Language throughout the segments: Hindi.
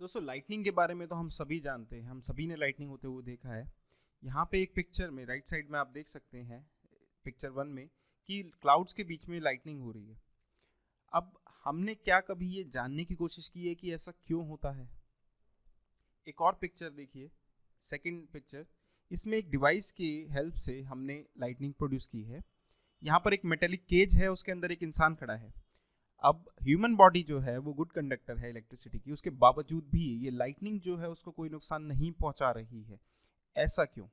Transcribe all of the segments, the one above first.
दोस्तों लाइटनिंग के बारे में तो हम सभी जानते हैं, हम सभी ने लाइटनिंग होते हुए देखा है। यहाँ पे एक पिक्चर में राइट साइड में आप देख सकते हैं, पिक्चर 1 में, कि क्लाउड्स के बीच में लाइटनिंग हो रही है। अब हमने क्या कभी ये जानने की कोशिश की है कि ऐसा क्यों होता है? एक और पिक्चर देखिए, सेकंड पिक्चर। इसमें एक डिवाइस की हेल्प से हमने लाइटनिंग प्रोड्यूस की है। यहाँ पर एक मेटेलिक केज है, उसके अंदर एक इंसान खड़ा है। अब ह्यूमन बॉडी जो है वो गुड कंडक्टर है इलेक्ट्रिसिटी की, उसके बावजूद भी ये लाइटनिंग जो है उसको कोई नुकसान नहीं पहुंचा रही है। ऐसा क्यों?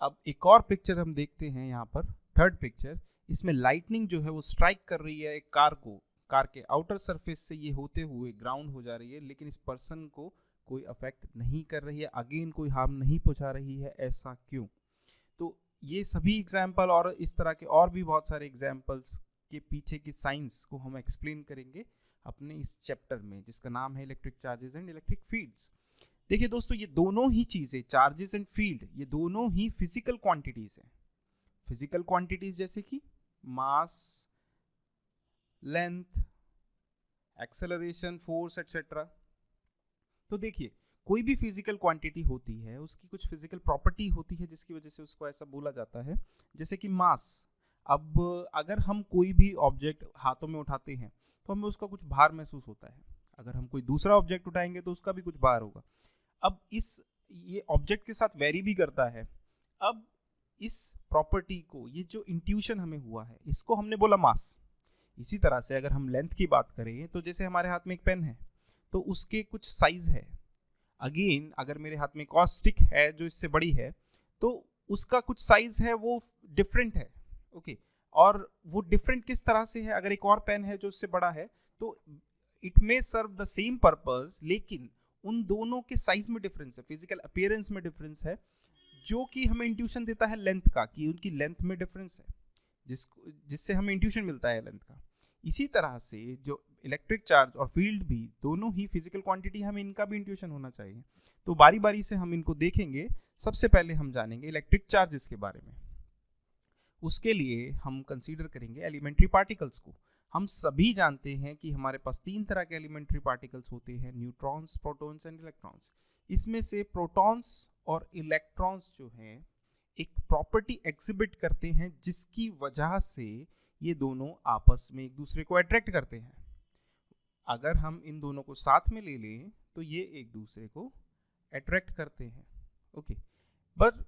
अब एक और पिक्चर हम देखते हैं यहाँ पर, थर्ड पिक्चर। इसमें लाइटनिंग जो है वो स्ट्राइक कर रही है एक कार को, कार के आउटर सरफेस से ये होते हुए ग्राउंड हो जा रही है, लेकिन इस पर्सन को कोई अफेक्ट नहीं कर रही है, अगेन कोई हार्म नहीं पहुंचा रही है। ऐसा क्यों? तो ये सभी एग्जाम्पल और इस तरह के और भी बहुत सारे एग्जाम्पल्स के पीछे की साइंस को हम एक्सप्लेन करेंगे अपने इस चैप्टर में, जिसका नाम है electric charges and electric fields. देखिए दोस्तों, ये दोनों ही चीजें, चार्जेस एंड फील्ड, ये दोनों ही फिजिकल क्वांटिटीज हैं। फिजिकल क्वांटिटीज जैसे कि मास, लेंथ, एक्सेलरेशन, फोर्स एटसेट्रा। तो देखिए, कोई भी फिजिकल क्वांटिटी होती है, उसकी कुछ फिजिकल प्रॉपर्टी होती है जिसकी वजह से उसको ऐसा बोला जाता है। जैसे कि मास। अब अगर हम कोई भी ऑब्जेक्ट हाथों में उठाते हैं तो हमें उसका कुछ भार महसूस होता है। अगर हम कोई दूसरा ऑब्जेक्ट उठाएंगे तो उसका भी कुछ भार होगा। अब ये ऑब्जेक्ट के साथ वेरी भी करता है। अब इस प्रॉपर्टी को, ये जो इंट्यूशन हमें हुआ है, इसको हमने बोला मास। इसी तरह से अगर हम लेंथ की बात करें तो जैसे हमारे हाथ में एक पेन है तो उसके कुछ साइज है। अगेन अगर मेरे हाथ में एक और स्टिक है जो इससे बड़ी है तो उसका कुछ साइज है, वो डिफरेंट है। ओके, और वो डिफरेंट किस तरह से है? अगर एक और पेन है जो इससे बड़ा है तो it may serve the same purpose, लेकिन उन दोनों के साइज में डिफरेंस है, फिजिकल अपीयरेंस में डिफरेंस है, जो कि हमें इंट्यूशन देता है लेंथ का, कि उनकी लेंथ में डिफरेंस है, जिससे हमें इंट्यूशन मिलता है लेंथ का। इसी तरह से जो इलेक्ट्रिक चार्ज और फील्ड भी दोनों ही फिजिकल क्वांटिटी, हमें इनका भी इंट्यूशन होना चाहिए। तो बारी बारी से हम इनको देखेंगे। सबसे पहले हम जानेंगे इलेक्ट्रिक चार्जेस के बारे में। उसके लिए हम कंसीडर करेंगे एलिमेंट्री पार्टिकल्स को। हम सभी जानते हैं कि हमारे पास 3 तरह के एलिमेंट्री पार्टिकल्स होते हैं, न्यूट्रॉन्स, प्रोटॉन्स एंड इलेक्ट्रॉन्स। इसमें से प्रोटॉन्स और इलेक्ट्रॉन्स जो हैं एक प्रॉपर्टी एग्जिबिट करते हैं जिसकी वजह से ये दोनों आपस में एक दूसरे को अट्रैक्ट करते हैं। अगर हम इन दोनों को साथ में ले लें तो ये एक दूसरे को अट्रैक्ट करते हैं। ओके, पर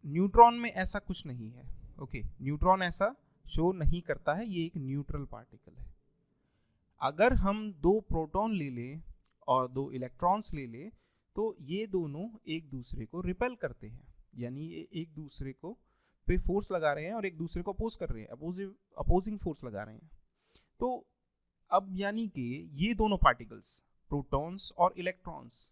न्यूट्रॉन में ऐसा कुछ नहीं है। ओके, न्यूट्रॉन ऐसा शो नहीं करता है, ये एक न्यूट्रल पार्टिकल है। अगर हम 2 प्रोटॉन ले लें और 2 इलेक्ट्रॉन्स ले लें तो ये दोनों एक दूसरे को रिपेल करते हैं, यानी ये एक दूसरे को पे फोर्स लगा रहे हैं और एक दूसरे को अपोज कर रहे हैं, अपोजिंग फोर्स लगा रहे हैं। तो अब यानी कि ये दोनों पार्टिकल्स, प्रोटॉन्स और इलेक्ट्रॉन्स,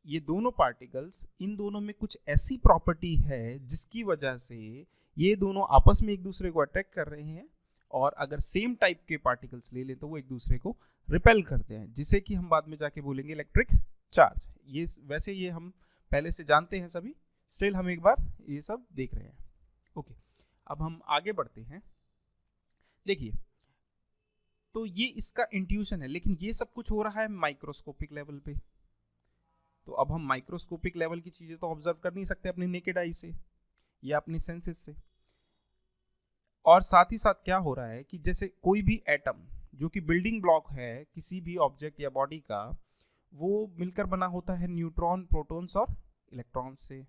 ये दोनों पार्टिकल्स, इन दोनों में कुछ ऐसी प्रॉपर्टी है जिसकी वजह से ये दोनों आपस में एक दूसरे को अट्रैक्ट कर रहे हैं, और अगर सेम टाइप के पार्टिकल्स ले लें तो वो एक दूसरे को रिपेल करते हैं, जिसे कि हम बाद में जाके बोलेंगे इलेक्ट्रिक चार्ज। ये वैसे ये हम पहले से जानते हैं सभी, स्टिल हम एक बार ये सब देख रहे हैं। ओके, अब हम आगे बढ़ते हैं। देखिए, तो ये इसका इंट्यूशन है, लेकिन ये सब कुछ हो रहा है माइक्रोस्कोपिक लेवल पे। तो अब हम माइक्रोस्कोपिक लेवल की चीजें तो ऑब्जर्व कर नहीं सकते अपनी नेकेड आई से या अपनी सेंसेस से। और साथ ही साथ क्या हो रहा है कि जैसे कोई भी एटम जो कि बिल्डिंग ब्लॉक है किसी भी ऑब्जेक्ट या बॉडी का, वो मिलकर बना होता है न्यूट्रॉन, प्रोटॉन्स और इलेक्ट्रॉन्स से।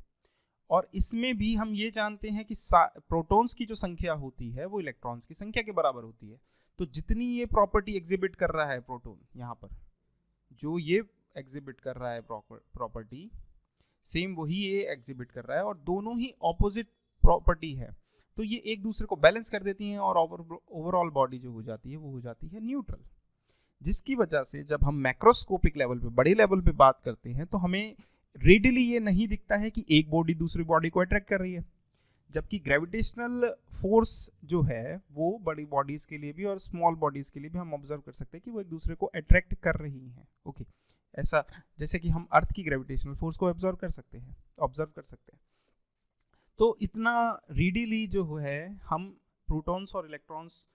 और इसमें भी हम ये जानते हैं कि प्रोटॉन्स की जो संख्या होती है वो इलेक्ट्रॉन्स की संख्या के बराबर होती है। तो जितनी ये प्रॉपर्टी एग्जिबिट कर रहा है प्रोटॉन, यहाँ पर जो ये एग्जिबिट कर रहा है प्रॉपर्टी, सेम वही ये एग्जिबिट कर रहा है, और दोनों ही ऑपोजिट प्रॉपर्टी है। तो ये एक दूसरे को बैलेंस कर देती हैं और ओवरऑल बॉडी जो हो जाती है वो हो जाती है न्यूट्रल। जिसकी वजह से जब हम मैक्रोस्कोपिक लेवल पे, बड़े लेवल पे बात करते हैं तो हमें रेडिली ये नहीं दिखता है कि एक बॉडी दूसरी बॉडी को अट्रैक्ट कर रही है, जबकि ग्रेविटेशनल फोर्स जो है वो बड़ी बॉडीज के लिए भी और स्मॉल बॉडीज के लिए भी हम ऑब्जर्व कर सकते हैं कि वो एक दूसरे को अट्रैक्ट कर रही हैं। ओके, ऐसा जैसे कि हम अर्थ की ग्रेविटेशनल फोर्स को ऑब्जर्व कर सकते हैं। तो इतना रेडिली जो है हम प्रोटॉन्स और इलेक्ट्रॉन्स,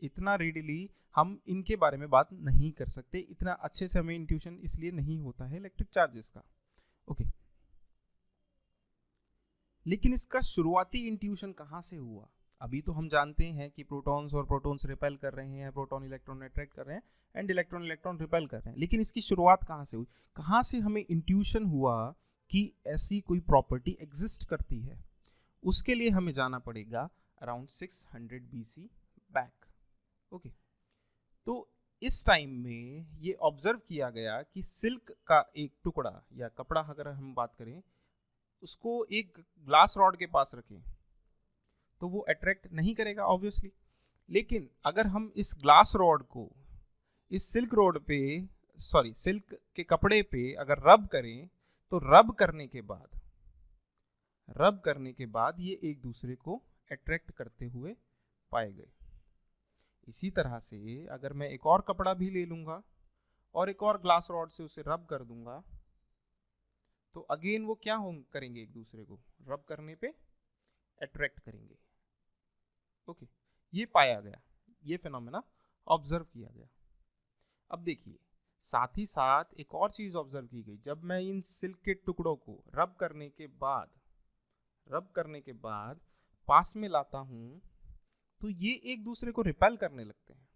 इतना रेडिली हम इनके बारे में बात नहीं कर सकते, इतना अच्छे से हमें इंट्यूशन इसलिए नहीं होता है इलेक्ट्रिक चार्जेस का। ओके, लेकिन इसका शुरुआती इंट्यूशन कहाँ से हुआ? अभी तो हम जानते हैं कि प्रोटॉन्स और प्रोटॉन्स रिपेल कर रहे हैं, प्रोटॉन इलेक्ट्रॉन अट्रैक्ट कर रहे हैं एंड इलेक्ट्रॉन इलेक्ट्रॉन रिपेल कर रहे हैं, लेकिन इसकी शुरुआत कहाँ से हुई? कहाँ से हमें इंट्यूशन हुआ कि ऐसी कोई प्रॉपर्टी एग्जिस्ट करती है? उसके लिए हमें जाना पड़ेगा अराउंड 600 BC बैक। ओके, तो इस टाइम में ये ऑब्जर्व किया गया कि सिल्क का एक टुकड़ा या कपड़ा, अगर हम बात करें, उसको एक ग्लास रॉड के पास रखें तो वो अट्रैक्ट नहीं करेगा ऑब्वियसली, लेकिन अगर हम इस ग्लास रॉड को इस सिल्क रोड पे सिल्क के कपड़े पे अगर रब करें तो रब करने के बाद ये एक दूसरे को अट्रैक्ट करते हुए पाए गए। इसी तरह से अगर मैं एक और कपड़ा भी ले लूंगा और एक और ग्लास रॉड से उसे रब कर दूंगा तो अगेन वो क्या करेंगे, एक दूसरे को रब करने पे अट्रैक्ट करेंगे। ओके, ये पाया गया, ये फिनोमेना ऑब्जर्व किया गया। अब देखिए, साथ ही साथ एक और चीज ऑब्जर्व की गई, जब मैं इन सिल्क के टुकड़ों को रब करने के बाद पास में लाता हूं तो ये एक दूसरे को रिपेल करने लगते हैं।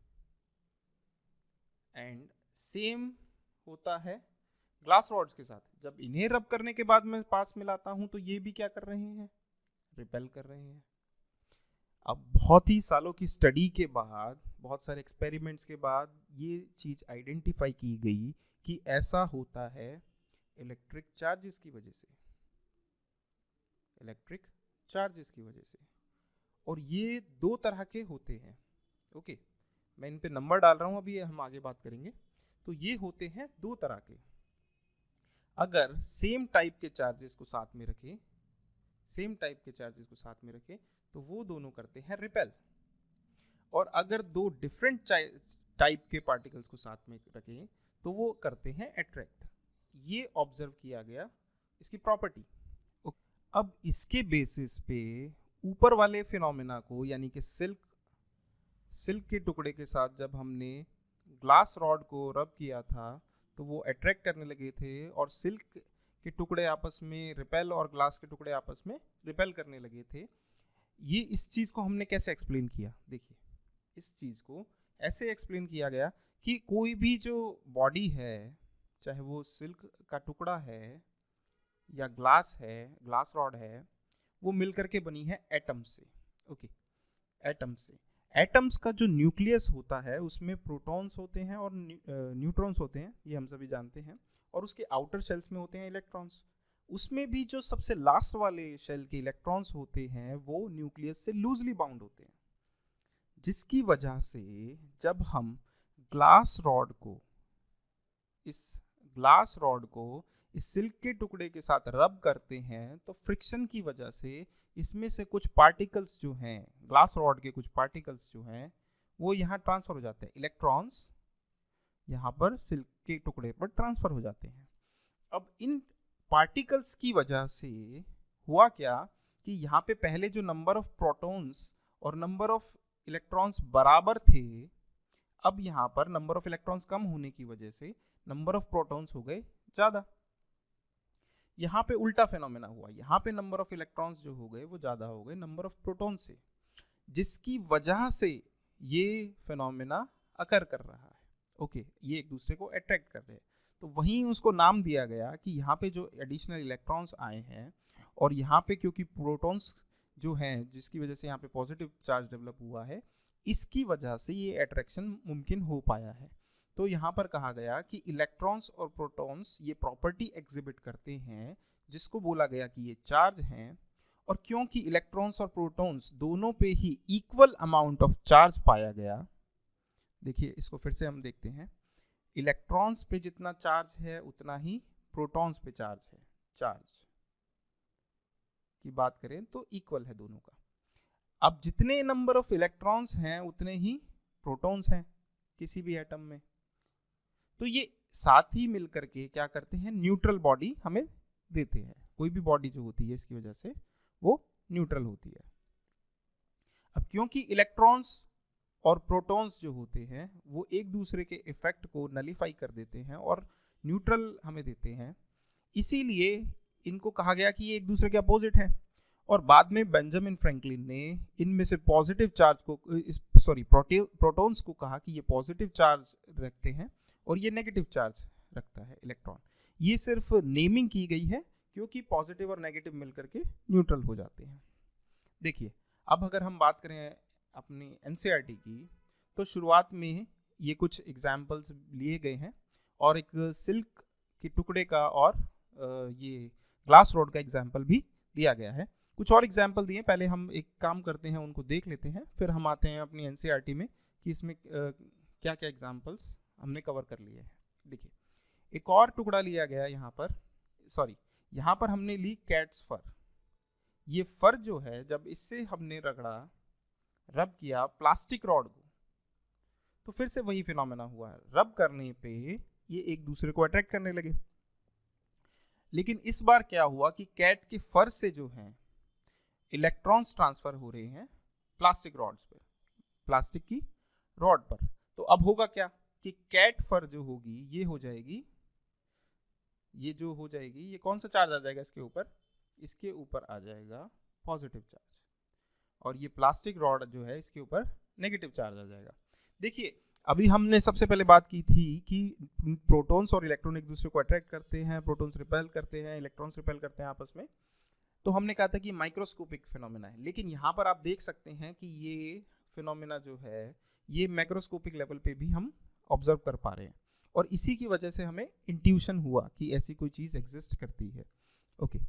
एंड सेम होता है ग्लास रॉड्स के साथ, जब इन्हें रब करने के बाद मैं पास में लाता हूं तो ये भी क्या कर रहे हैं, रिपेल कर रहे हैं। अब बहुत ही सालों की स्टडी के बाद, बहुत सारे एक्सपेरिमेंट्स के बाद ये चीज आइडेंटिफाई की गई कि ऐसा होता है इलेक्ट्रिक चार्जेस की वजह से। और ये दो तरह के होते हैं। ओके, मैं इन पे नंबर डाल रहा हूं, अभी हम आगे बात करेंगे। तो ये होते हैं दो तरह के। अगर सेम टाइप के चार्जेस को साथ में रखें तो वो दोनों करते हैं रिपेल, और अगर दो डिफरेंट टाइप के पार्टिकल्स को साथ में रखें तो वो करते हैं अट्रैक्ट। ये ऑब्जर्व किया गया इसकी प्रॉपर्टी। अब इसके बेसिस पे ऊपर वाले फिनोमेना को, यानी कि सिल्क के टुकड़े के साथ जब हमने ग्लास रॉड को रब किया था तो वो अट्रैक्ट करने लगे थे, और सिल्क के टुकड़े आपस में रिपेल और ग्लास के टुकड़े आपस में रिपेल करने लगे थे। ये इस चीज़ को हमने कैसे एक्सप्लेन किया? देखिए, इस चीज़ को ऐसे एक्सप्लेन किया गया कि कोई भी जो बॉडी है, चाहे वो सिल्क का टुकड़ा है या ग्लास रॉड है, वो मिलकर के बनी है एटम से। ओके, एटम्स का जो न्यूक्लियस होता है उसमें प्रोटॉन्स होते हैं और न्यूट्रॉन्स होते हैं, ये हम सभी जानते हैं, और उसके आउटर शेल्स में होते हैं इलेक्ट्रॉन्स। उसमें भी जो सबसे लास्ट वाले शेल के इलेक्ट्रॉन्स होते हैं वो न्यूक्लियस से लूजली बाउंड होते हैं, जिसकी वजह से जब हम ग्लास रॉड को इस सिल्क के टुकड़े के साथ रब करते हैं तो फ्रिक्शन की वजह से इसमें से कुछ पार्टिकल्स जो हैं, ग्लास रॉड के कुछ पार्टिकल्स जो हैं, वो यहाँ ट्रांसफर हो जाते हैं। इलेक्ट्रॉन्स यहाँ पर सिल्क के टुकड़े पर ट्रांसफर हो जाते हैं। अब इन पार्टिकल्स की वजह से हुआ क्या कि यहाँ पे पहले जो नंबर ऑफ प्रोटॉन्स और नंबर ऑफ इलेक्ट्रॉन्स बराबर थे, अब यहाँ पर नंबर ऑफ इलेक्ट्रॉन्स कम होने की वजह से नंबर ऑफ प्रोटॉन्स हो गए ज़्यादा। यहाँ पे उल्टा फिनोमेना हुआ, यहाँ पे नंबर ऑफ इलेक्ट्रॉन्स जो हो गए वो ज़्यादा हो गए नंबर ऑफ प्रोटॉन से, जिसकी वजह से ये फिनोमेना अकर कर रहा है। ओके, ये एक दूसरे को अट्रैक्ट कर रहे हैं, तो वहीं उसको नाम दिया गया कि यहाँ पे जो एडिशनल इलेक्ट्रॉन्स आए हैं और यहाँ पे क्योंकि प्रोटॉन्स जो हैं, जिसकी वजह से यहाँ पे पॉजिटिव चार्ज डेवलप हुआ है, इसकी वजह से ये अट्रैक्शन मुमकिन हो पाया है। तो यहाँ पर कहा गया कि इलेक्ट्रॉन्स और प्रोटॉन्स ये प्रॉपर्टी एग्जिबिट करते हैं जिसको बोला गया कि ये चार्ज हैं, और क्योंकि इलेक्ट्रॉन्स और प्रोटॉन्स दोनों पे ही इक्वल अमाउंट ऑफ चार्ज पाया गया। देखिए, इसको फिर से हम देखते हैं, इलेक्ट्रॉन्स पे जितना चार्ज है उतना ही प्रोटॉन्स पे चार्ज है। चार्ज की बात करें तो इक्वल है दोनों का। अब जितने नंबर ऑफ इलेक्ट्रॉन्स हैं उतने ही प्रोटॉन्स हैं किसी भी एटम में, तो ये साथ ही मिलकर के क्या करते हैं, न्यूट्रल बॉडी हमें देते हैं। कोई भी बॉडी जो होती है इसकी वजह से वो न्यूट्रल होती है। अब क्योंकि इलेक्ट्रॉन्स और प्रोटॉन्स जो होते हैं वो एक दूसरे के इफेक्ट को नलीफाई कर देते हैं और न्यूट्रल हमें देते हैं, इसीलिए इनको कहा गया कि ये एक दूसरे के अपोजिट हैं। और बाद में बेंजामिन फ्रैंकलिन ने इनमें से पॉजिटिव चार्ज को प्रोटॉन्स को कहा कि ये पॉजिटिव चार्ज रखते हैं और ये नेगेटिव चार्ज रखता है इलेक्ट्रॉन। ये सिर्फ नेमिंग की गई है क्योंकि पॉजिटिव और नेगेटिव मिलकर के न्यूट्रल हो जाते हैं। देखिए, अब अगर हम बात करें अपनी एनसीईआरटी की, तो शुरुआत में ये कुछ एग्जाम्पल्स लिए गए हैं और एक सिल्क के टुकड़े का और ये ग्लास रॉड का एग्जाम्पल भी दिया गया है। कुछ और एग्जाम्पल दिए, पहले हम एक काम करते हैं, उनको देख लेते हैं, फिर हम आते हैं अपनी एनसीईआरटी में कि इसमें क्या क्या एग्जाम्पल्स हमने कवर कर लिए हैं। देखिए, एक और टुकड़ा लिया गया यहाँ पर, यहाँ पर हमने ली कैट्स फर। ये फर जो है, जब इससे हमने रब किया प्लास्टिक रॉड को, तो फिर से वही फिनोमेना हुआ है। रब करने पे ये एक दूसरे को अट्रैक्ट करने लगे। लेकिन इस बार क्या हुआ कि कैट के फर से जो है इलेक्ट्रॉन्स ट्रांसफर हो रहे हैं प्लास्टिक रॉड्स पर, प्लास्टिक की रॉड पर। तो अब होगा क्या कि कैट फर जो होगी ये हो जाएगी, ये जो हो जाएगी, ये कौन सा चार्ज आ जाएगा इसके ऊपर? इसके ऊपर आ जाएगा पॉजिटिव चार्ज, और ये प्लास्टिक रॉड जो है इसके ऊपर नेगेटिव चार्ज आ जाएगा। देखिए, अभी हमने सबसे पहले बात की थी कि प्रोटॉन्स और इलेक्ट्रॉन एक दूसरे को अट्रैक्ट करते हैं, प्रोटॉन्स रिपेल करते हैं, इलेक्ट्रॉन्स रिपेल करते हैं आपस में। तो हमने कहा था कि माइक्रोस्कोपिक फिनोमेना है, लेकिन यहाँ पर आप देख सकते हैं कि ये फिनोमेना जो है ये मैक्रोस्कोपिक लेवल पे भी हम ऑब्जर्व कर पा रहे हैं, और इसी की वजह से हमें इंट्यूशन हुआ कि ऐसी कोई चीज़ एग्जिस्ट करती है। ओके,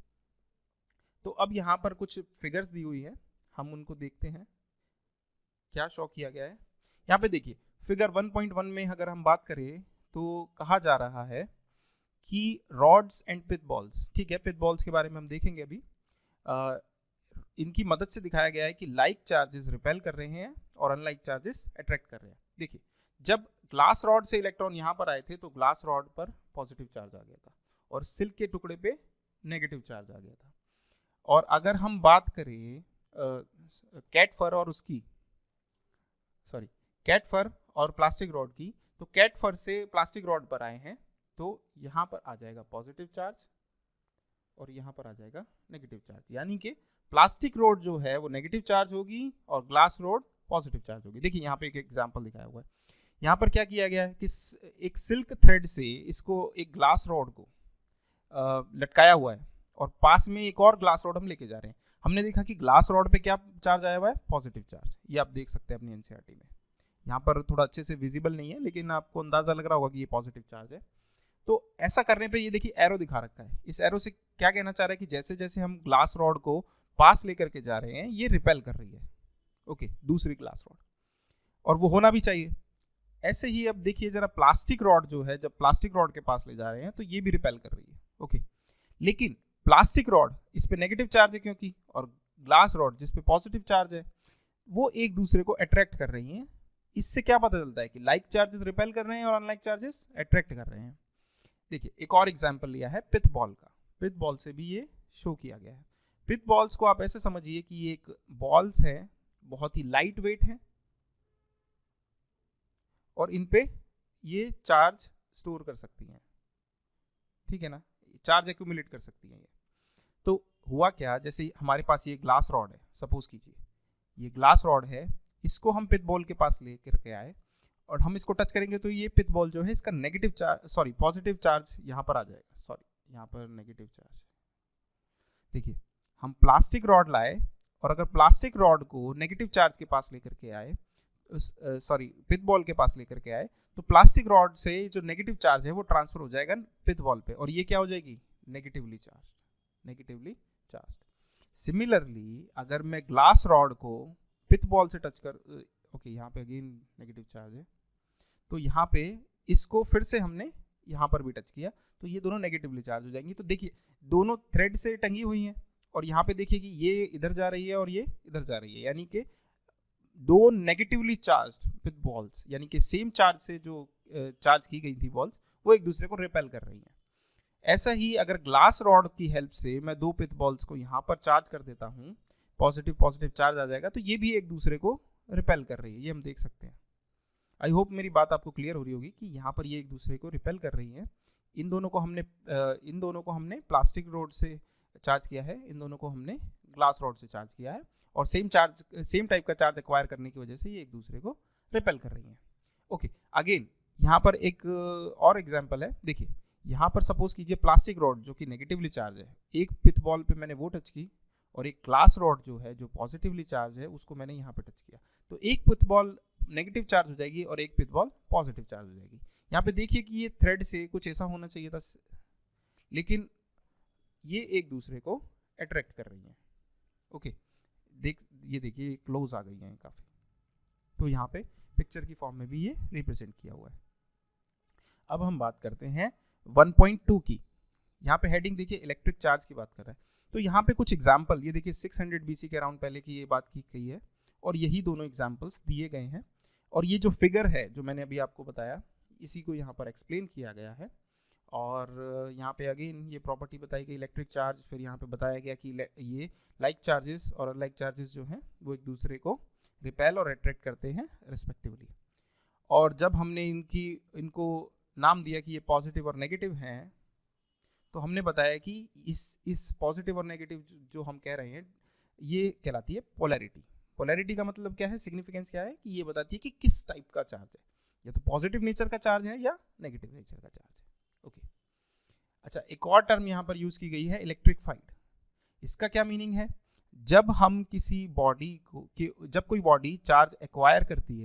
तो अब यहाँ पर कुछ फिगर्स दी हुई है, हम उनको देखते हैं क्या शो किया गया है। यहाँ पे देखिए, फिगर 1.1 में अगर हम बात करें तो कहा जा रहा है कि रॉड्स एंड पिथ बॉल्स, ठीक है, पिथ बॉल्स के बारे में हम देखेंगे अभी। इनकी मदद से दिखाया गया है कि लाइक चार्जेस रिपेल कर रहे हैं और अनलाइक चार्जेस अट्रैक्ट कर रहे हैं। देखिए, जब ग्लास रॉड से इलेक्ट्रॉन यहाँ पर आए थे तो ग्लास रॉड पर पॉजिटिव चार्ज आ गया था और सिल्क के टुकड़े पे नेगेटिव चार्ज आ गया था। और अगर हम बात करें कैट फर और प्लास्टिक रॉड की, तो कैट फर से प्लास्टिक रॉड पर आए हैं तो यहाँ पर आ जाएगा पॉजिटिव चार्ज और यहाँ पर आ जाएगा नेगेटिव चार्ज, यानी कि प्लास्टिक रॉड जो है वो नेगेटिव चार्ज होगी और ग्लास रॉड पॉजिटिव चार्ज होगी। देखिए, यहाँ पे एक एग्जांपल दिखाया हुआ है। यहाँ पर क्या किया गया है कि एक सिल्क थ्रेड से इसको एक ग्लास रॉड को लटकाया हुआ है और पास में एक और ग्लास रॉड हम लेके जा रहे हैं। हमने देखा कि ग्लास रॉड पे क्या चार्ज आया हुआ है? Positive charge. ये आप देख सकते हैं अपनी एनसीईआरटी में। यहाँ पर थोड़ा अच्छे से विजिबल नहीं है, लेकिन आपको अंदाजा लग रहा होगा कि ये पॉजिटिव चार्ज है। तो ऐसा करने पे ये देखिए एरो दिखा रखा है। इस एरो से क्या कहना चाह रहा है कि जैसे जैसे हम ग्लास रॉड को पास लेकर के जा रहे हैं ये रिपेल कर रही है, ओके, दूसरी ग्लास रॉड, और वो होना भी चाहिए। ऐसे ही अब देखिए जरा, प्लास्टिक रॉड जो है, जब प्लास्टिक रॉड के पास ले जा रहे हैं तो ये भी रिपेल कर रही है, ओके। लेकिन प्लास्टिक रॉड इस पे नेगेटिव चार्ज है क्योंकि, और ग्लास रॉड जिस पे पॉजिटिव चार्ज है, वो एक दूसरे को अट्रैक्ट कर रही हैं। इससे क्या पता चलता है कि लाइक चार्जेस रिपेल कर रहे हैं और अनलाइक चार्जेस अट्रैक्ट कर रहे हैं। देखिए, एक और एग्जांपल लिया है पिथ बॉल का। पिथ बॉल से भी ये शो किया गया है। पिथ बॉल्स को आप ऐसे समझिए कि ये एक बॉल्स है, बहुत ही लाइट वेट है और इन पे ये चार्ज स्टोर कर सकती हैं, ठीक है ना, चार्ज एक्यूमुलेट कर सकती हैं ये। तो हुआ क्या, जैसे हमारे पास ये ग्लास रॉड है, सपोज कीजिए ये ग्लास रॉड है, इसको हम पिथ बॉल के पास लेकर के आए और हम इसको टच करेंगे तो ये पिथ बॉल जो है इसका negative charge, sorry positive charge यहाँ पर आ जाएगा, सॉरी यहाँ पर नेगेटिव चार्ज। देखिए, हम प्लास्टिक रॉड लाए और अगर प्लास्टिक रॉड को नेगेटिव चार्ज के पास लेकर के आए, सॉरी पिथ बॉल के पास लेकर के आए, तो प्लास्टिक रॉड से जो नेगेटिव चार्ज है वो ट्रांसफर हो जाएगा पिथ बॉल पे और ये क्या हो जाएगी? Negatively charge. सिमिलरली अगर मैं ग्लास रॉड को पिथ बॉल से टच कर, ओके, यहाँ पे अगेन नेगेटिव चार्ज है, तो यहाँ पे इसको फिर से हमने यहाँ पर भी टच किया तो ये दोनों नेगेटिवली चार्ज हो जाएंगी। तो देखिए, दोनों थ्रेड से टंगी हुई हैं और यहाँ पे देखिए कि ये इधर जा रही है और ये इधर जा रही है, यानी कि दो नेगेटिवली चार्ज्ड पिथ बॉल्स, यानी कि सेम चार्ज से जो चार्ज की गई थी बॉल्स, वो एक दूसरे को रिपेल कर रही हैं। ऐसा ही अगर ग्लास रॉड की हेल्प से मैं दो पिथ बॉल्स को यहाँ पर चार्ज कर देता हूँ, पॉजिटिव चार्ज आ जाएगा, तो ये भी एक दूसरे को रिपेल कर रही है, ये हम देख सकते हैं। आई होप मेरी बात आपको क्लियर हो रही होगी कि यहाँ पर ये एक दूसरे को रिपेल कर रही है। इन दोनों को हमने प्लास्टिक रोड से चार्ज किया है, इन दोनों को हमने ग्लास रोड से चार्ज किया है, और सेम टाइप का चार्ज एक्वायर करने की वजह से ये एक दूसरे को रिपेल कर रही हैं। ओके, अगेन यहाँ पर एक और एग्जांपल है। देखिए यहाँ पर सपोज कीजिए प्लास्टिक रॉड जो कि नेगेटिवली चार्ज है, एक पिथ बॉल पे मैंने वो टच की, और एक ग्लास रॉड जो है जो पॉजिटिवली चार्ज है उसको मैंने यहाँ पे टच किया, तो एक पिथ बॉल नेगेटिव चार्ज हो जाएगी और एक पिथ बॉल पॉजिटिव चार्ज हो जाएगी। यहाँ पे देखिए कि ये थ्रेड से कुछ ऐसा होना चाहिए था, लेकिन ये एक दूसरे को अट्रैक्ट कर रही हैं। ओके, ये देखिए क्लोज आ गई हैं काफ़ी, तो यहाँ पे पिक्चर की फॉर्म में भी ये रिप्रेजेंट किया हुआ है। अब हम बात करते हैं 1.2 की। यहाँ पे हेडिंग देखिए इलेक्ट्रिक चार्ज की बात कर रहा है, तो यहाँ पे कुछ एग्जाम्पल, ये देखिए 600 BC के अराउंड पहले की ये बात की गई है, और यही दोनों एग्जाम्पल्स दिए गए हैं, और ये जो फिगर है जो मैंने अभी आपको बताया इसी को यहाँ पर एक्सप्लेन किया गया है। और यहाँ पे अगेन ये प्रॉपर्टी बताई गई इलेक्ट्रिक चार्ज, फिर यहाँ पे बताया गया कि ये लाइक चार्जेस और अनलाइक चार्जेस जो हैं वो एक दूसरे को रिपेल और अट्रैक्ट करते हैं रिस्पेक्टिवली। और जब हमने इनको नाम दिया कि ये पॉजिटिव और नेगेटिव हैं, तो हमने बताया कि इस पॉजिटिव और नेगेटिव जो हम कह रहे हैं ये कहलाती है पोलैरिटी। पोलैरिटी का मतलब क्या है, सिग्निफिकेंस क्या है कि ये बताती है कि किस टाइप का चार्ज है, या तो पॉजिटिव नेचर का चार्ज है या नेगेटिव नेचर का चार्ज है। ओके, अच्छा एक और टर्म यहाँ पर यूज की गई है इलेक्ट्रिफाइड। इसका क्या मीनिंग है, जब हम किसी बॉडी को जब कोई बॉडी चार्ज एक्वायर करती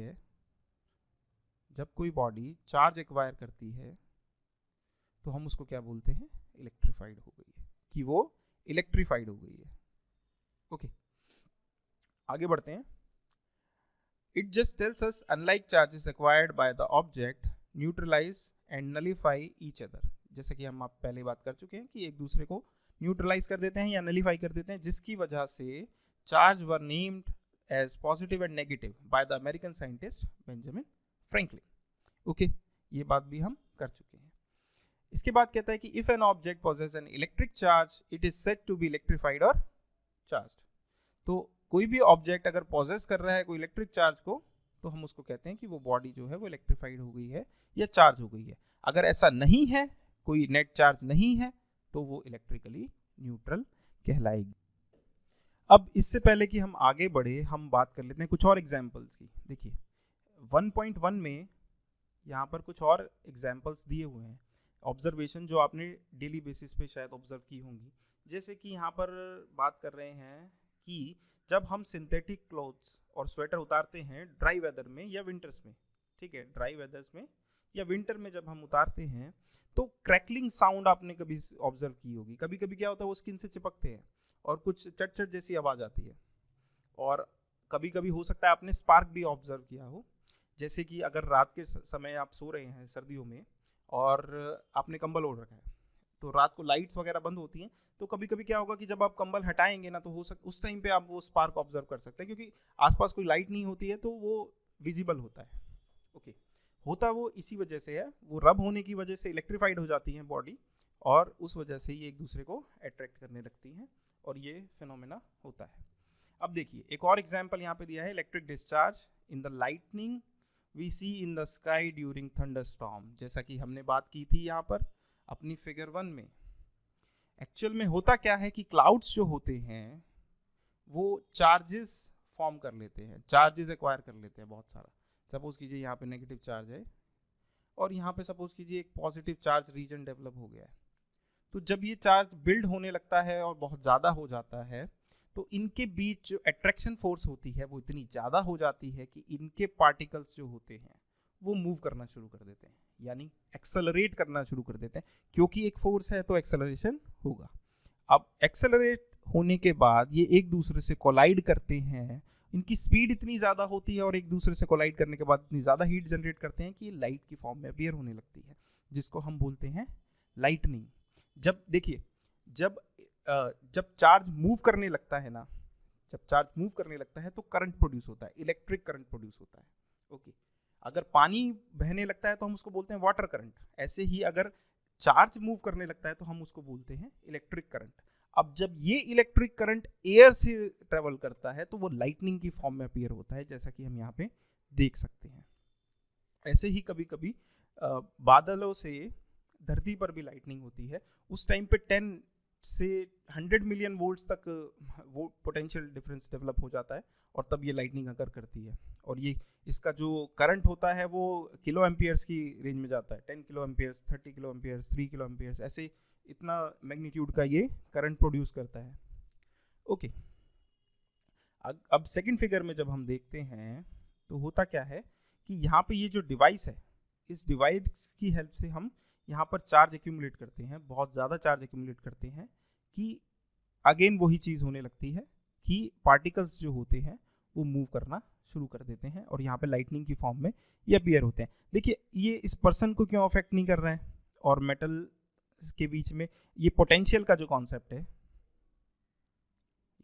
है, तो हम उसको क्या बोलते हैं, इलेक्ट्रीफाइड हो गई है, कि वो इलेक्ट्रीफाइड हो गई है। ओके, आगे बढ़ते हैं। It just tells us unlike charges acquired by the object neutralize and nullify each other. जैसे कि हम आप पहले बात कर चुके हैं कि एक दूसरे को न्यूट्रलाइज कर देते हैं या नलीफाई कर देते हैं, जिसकी वजह से charge were named as positive and negative by the American scientist Benjamin Franklin. Okay, ये बात भी हम कर चुके हैं। इसके बाद कहता है कि if an object possesses an electric charge it is said to be electrified और चार्ज्ड। तो कोई भी ऑब्जेक्ट अगर पॉजेस कर रहा है कोई इलेक्ट्रिक चार्ज को, तो हम उसको कहते हैं कि वो बॉडी जो है वो इलेक्ट्रीफाइड हो गई है या चार्ज हो गई है। अगर ऐसा नहीं है, कोई नेट चार्ज नहीं है, तो वो इलेक्ट्रिकली न्यूट्रल कहलाएगी। अब इससे पहले कि हम आगे बढ़े, हम बात कर लेते हैं कुछ और एग्जाम्पल्स की। देखिए 1.1 में यहाँ पर कुछ और एग्जाम्पल्स दिए हुए हैं, ऑब्जर्वेशन जो आपने डेली बेसिस पे शायद ऑब्जर्व की होंगी। जैसे कि यहाँ पर बात कर रहे हैं कि जब हम सिंथेटिक क्लोथ्स और स्वेटर उतारते हैं ड्राई वेदर में या विंटर्स में, ठीक है, ड्राई वेदर्स में या विंटर में जब हम उतारते हैं, तो क्रैकलिंग साउंड आपने कभी ऑब्जर्व की होगी। कभी कभी क्या होता है, वो स्किन से चिपकते हैं और कुछ चट चट जैसी आवाज़ आती है। और कभी कभी हो सकता है आपने स्पार्क भी ऑब्जर्व किया हो, जैसे कि अगर रात के समय आप सो रहे हैं सर्दियों में और आपने कंबल ओढ़ रखा है, तो रात को लाइट्स वगैरह बंद होती हैं, तो कभी कभी क्या होगा कि जब आप कंबल हटाएंगे ना, तो उस टाइम पे आप वो स्पार्क ऑब्जर्व कर सकते हैं, क्योंकि आसपास कोई लाइट नहीं होती है तो वो विजिबल होता है। ओके, होता वो इसी वजह से है, वो रब होने की वजह से इलेक्ट्रीफाइड हो जाती है बॉडी, और उस वजह से ये एक दूसरे को अट्रैक्ट करने लगती हैं, और ये फिनोमेना होता है। अब देखिए एक और एग्जाम्पल यहाँ पे दिया है, electric discharge in the lightning we see in the sky during thunderstorm. जैसा कि हमने बात की थी यहाँ पर अपनी फिगर 1 में। एक्चुअल में होता क्या है कि क्लाउड्स जो होते हैं वो चार्जेस फॉर्म कर लेते हैं, चार्जेस एक्वायर कर लेते हैं बहुत सारा। सपोज कीजिए यहाँ पे नेगेटिव चार्ज है और यहाँ पे सपोज कीजिए एक पॉजिटिव चार्ज रीजन डेवलप हो गया है। तो जब ये चार्ज बिल्ड होने लगता है और बहुत ज़्यादा हो जाता है, तो इनके बीच जो अट्रैक्शन फोर्स होती है वो इतनी ज़्यादा हो जाती है कि इनके पार्टिकल्स जो होते हैं वो मूव करना शुरू कर देते हैं, यानी एक्सेलरेट करना शुरू कर देते हैं। क्योंकि एक फोर्स है तो एक्सेलरेशन होगा। अब एक्सेलरेट होने के बाद ये एक दूसरे से कोलाइड करते हैं, इनकी स्पीड इतनी ज़्यादा होती है और एक दूसरे से कोलाइड करने के बाद इतनी ज़्यादा हीट जनरेट करते हैं कि ये लाइट की फॉर्म में अपीयर होने लगती है, जिसको हम बोलते हैं लाइटनिंग। जब देखिए जब चार्ज मूव करने लगता है ना, जब चार्ज मूव करने लगता है तो करंट प्रोड्यूस होता है, इलेक्ट्रिक करंट प्रोड्यूस होता है। ओके, अगर पानी बहने लगता है तो हम उसको बोलते हैं वाटर करंट। ऐसे ही अगर चार्ज मूव करने लगता है तो हम उसको बोलते हैं इलेक्ट्रिक करंट। अब जब ये इलेक्ट्रिक करंट एयर से ट्रेवल करता है तो वो लाइटनिंग की फॉर्म में अपीयर होता है, जैसा कि हम यहाँ पे देख सकते हैं। ऐसे ही कभी कभी बादलों से धरती पर भी लाइटनिंग होती है। उस टाइम पे 10 से 100 मिलियन वोल्ट्स तक वो पोटेंशियल डिफरेंस डेवलप हो जाता है और तब ये लाइटनिंग अगर करती है। और ये इसका जो करंट होता है वो किलो एम्पियर्स की रेंज में जाता है, 10 kilo amperes, 30 kilo amperes, 3 kilo amperes, ऐसे इतना मैग्नीट्यूड का ये करंट प्रोड्यूस करता है। ओके, अब सेकंड फिगर में जब हम देखते हैं तो होता क्या है कि यहाँ पे ये जो डिवाइस है, इस डिवाइस की हेल्प से हम यहाँ पर चार्ज एक्यूमुलेट करते हैं, बहुत ज़्यादा चार्ज एक्यूमुलेट करते हैं कि अगेन वही चीज़ होने लगती है कि पार्टिकल्स जो होते हैं वो मूव करना शुरू कर देते हैं और यहाँ पे लाइटनिंग की फॉर्म में ये अपीयर होते हैं। देखिए ये इस पर्सन को क्यों अफेक्ट नहीं कर रहा है, और मेटल के बीच में ये पोटेंशियल का जो कॉन्सेप्ट है,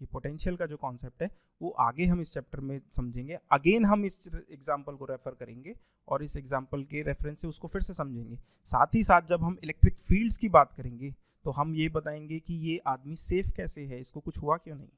ये पोटेंशियल का जो कॉन्सेप्ट है वो आगे हम इस चैप्टर में समझेंगे। अगेन हम इस एग्जांपल को रेफर करेंगे और इस एग्जांपल के रेफरेंस से उसको फिर से समझेंगे। साथ ही साथ जब हम इलेक्ट्रिक फील्ड्स की बात करेंगे तो हम ये बताएंगे कि ये आदमी सेफ कैसे है, इसको कुछ हुआ क्यों नहीं।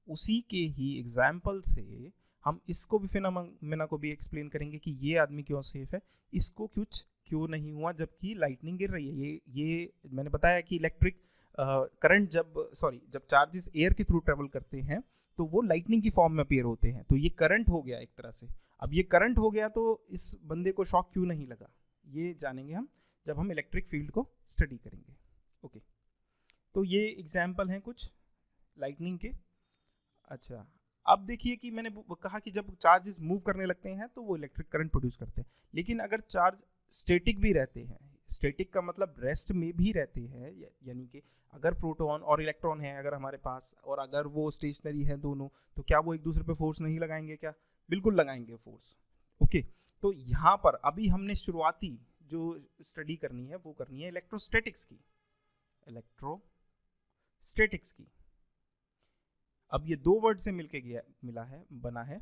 उसी के ही एग्जाम्पल से हम इसको भी फिनोमेना को भी एक्सप्लेन करेंगे कि ये आदमी क्यों सेफ है, इसको कुछ क्यों नहीं हुआ जबकि लाइटनिंग गिर रही है। ये मैंने बताया कि इलेक्ट्रिक करंट जब चार्जेस एयर के थ्रू ट्रेवल करते हैं तो वो लाइटनिंग की फॉर्म में अपीयर होते हैं। तो ये करंट हो गया एक तरह से। अब ये करंट हो गया तो इस बंदे को शॉक क्यों नहीं लगा, ये जानेंगे हम जब हम इलेक्ट्रिक फील्ड को स्टडी करेंगे। ओके, तो ये एग्जाम्पल हैं कुछ लाइटनिंग के। अच्छा, अब देखिए कि मैंने कहा कि जब चार्जेस मूव करने लगते हैं तो वो इलेक्ट्रिक करंट प्रोड्यूस करते हैं, लेकिन अगर चार्ज स्टैटिक भी रहते हैं, स्टैटिक का मतलब रेस्ट में भी रहते हैं, यानी कि अगर प्रोटॉन और इलेक्ट्रॉन है अगर हमारे पास और अगर वो स्टेशनरी है दोनों, तो क्या वो एक दूसरे पे फोर्स नहीं लगाएंगे क्या? बिल्कुल लगाएंगे फोर्स। ओके, तो यहाँ पर अभी हमने शुरुआती जो स्टडी करनी है वो करनी है इलेक्ट्रोस्टैटिक्स की। इलेक्ट्रोस्टैटिक्स की अब ये दो वर्ड से मिलके बना है।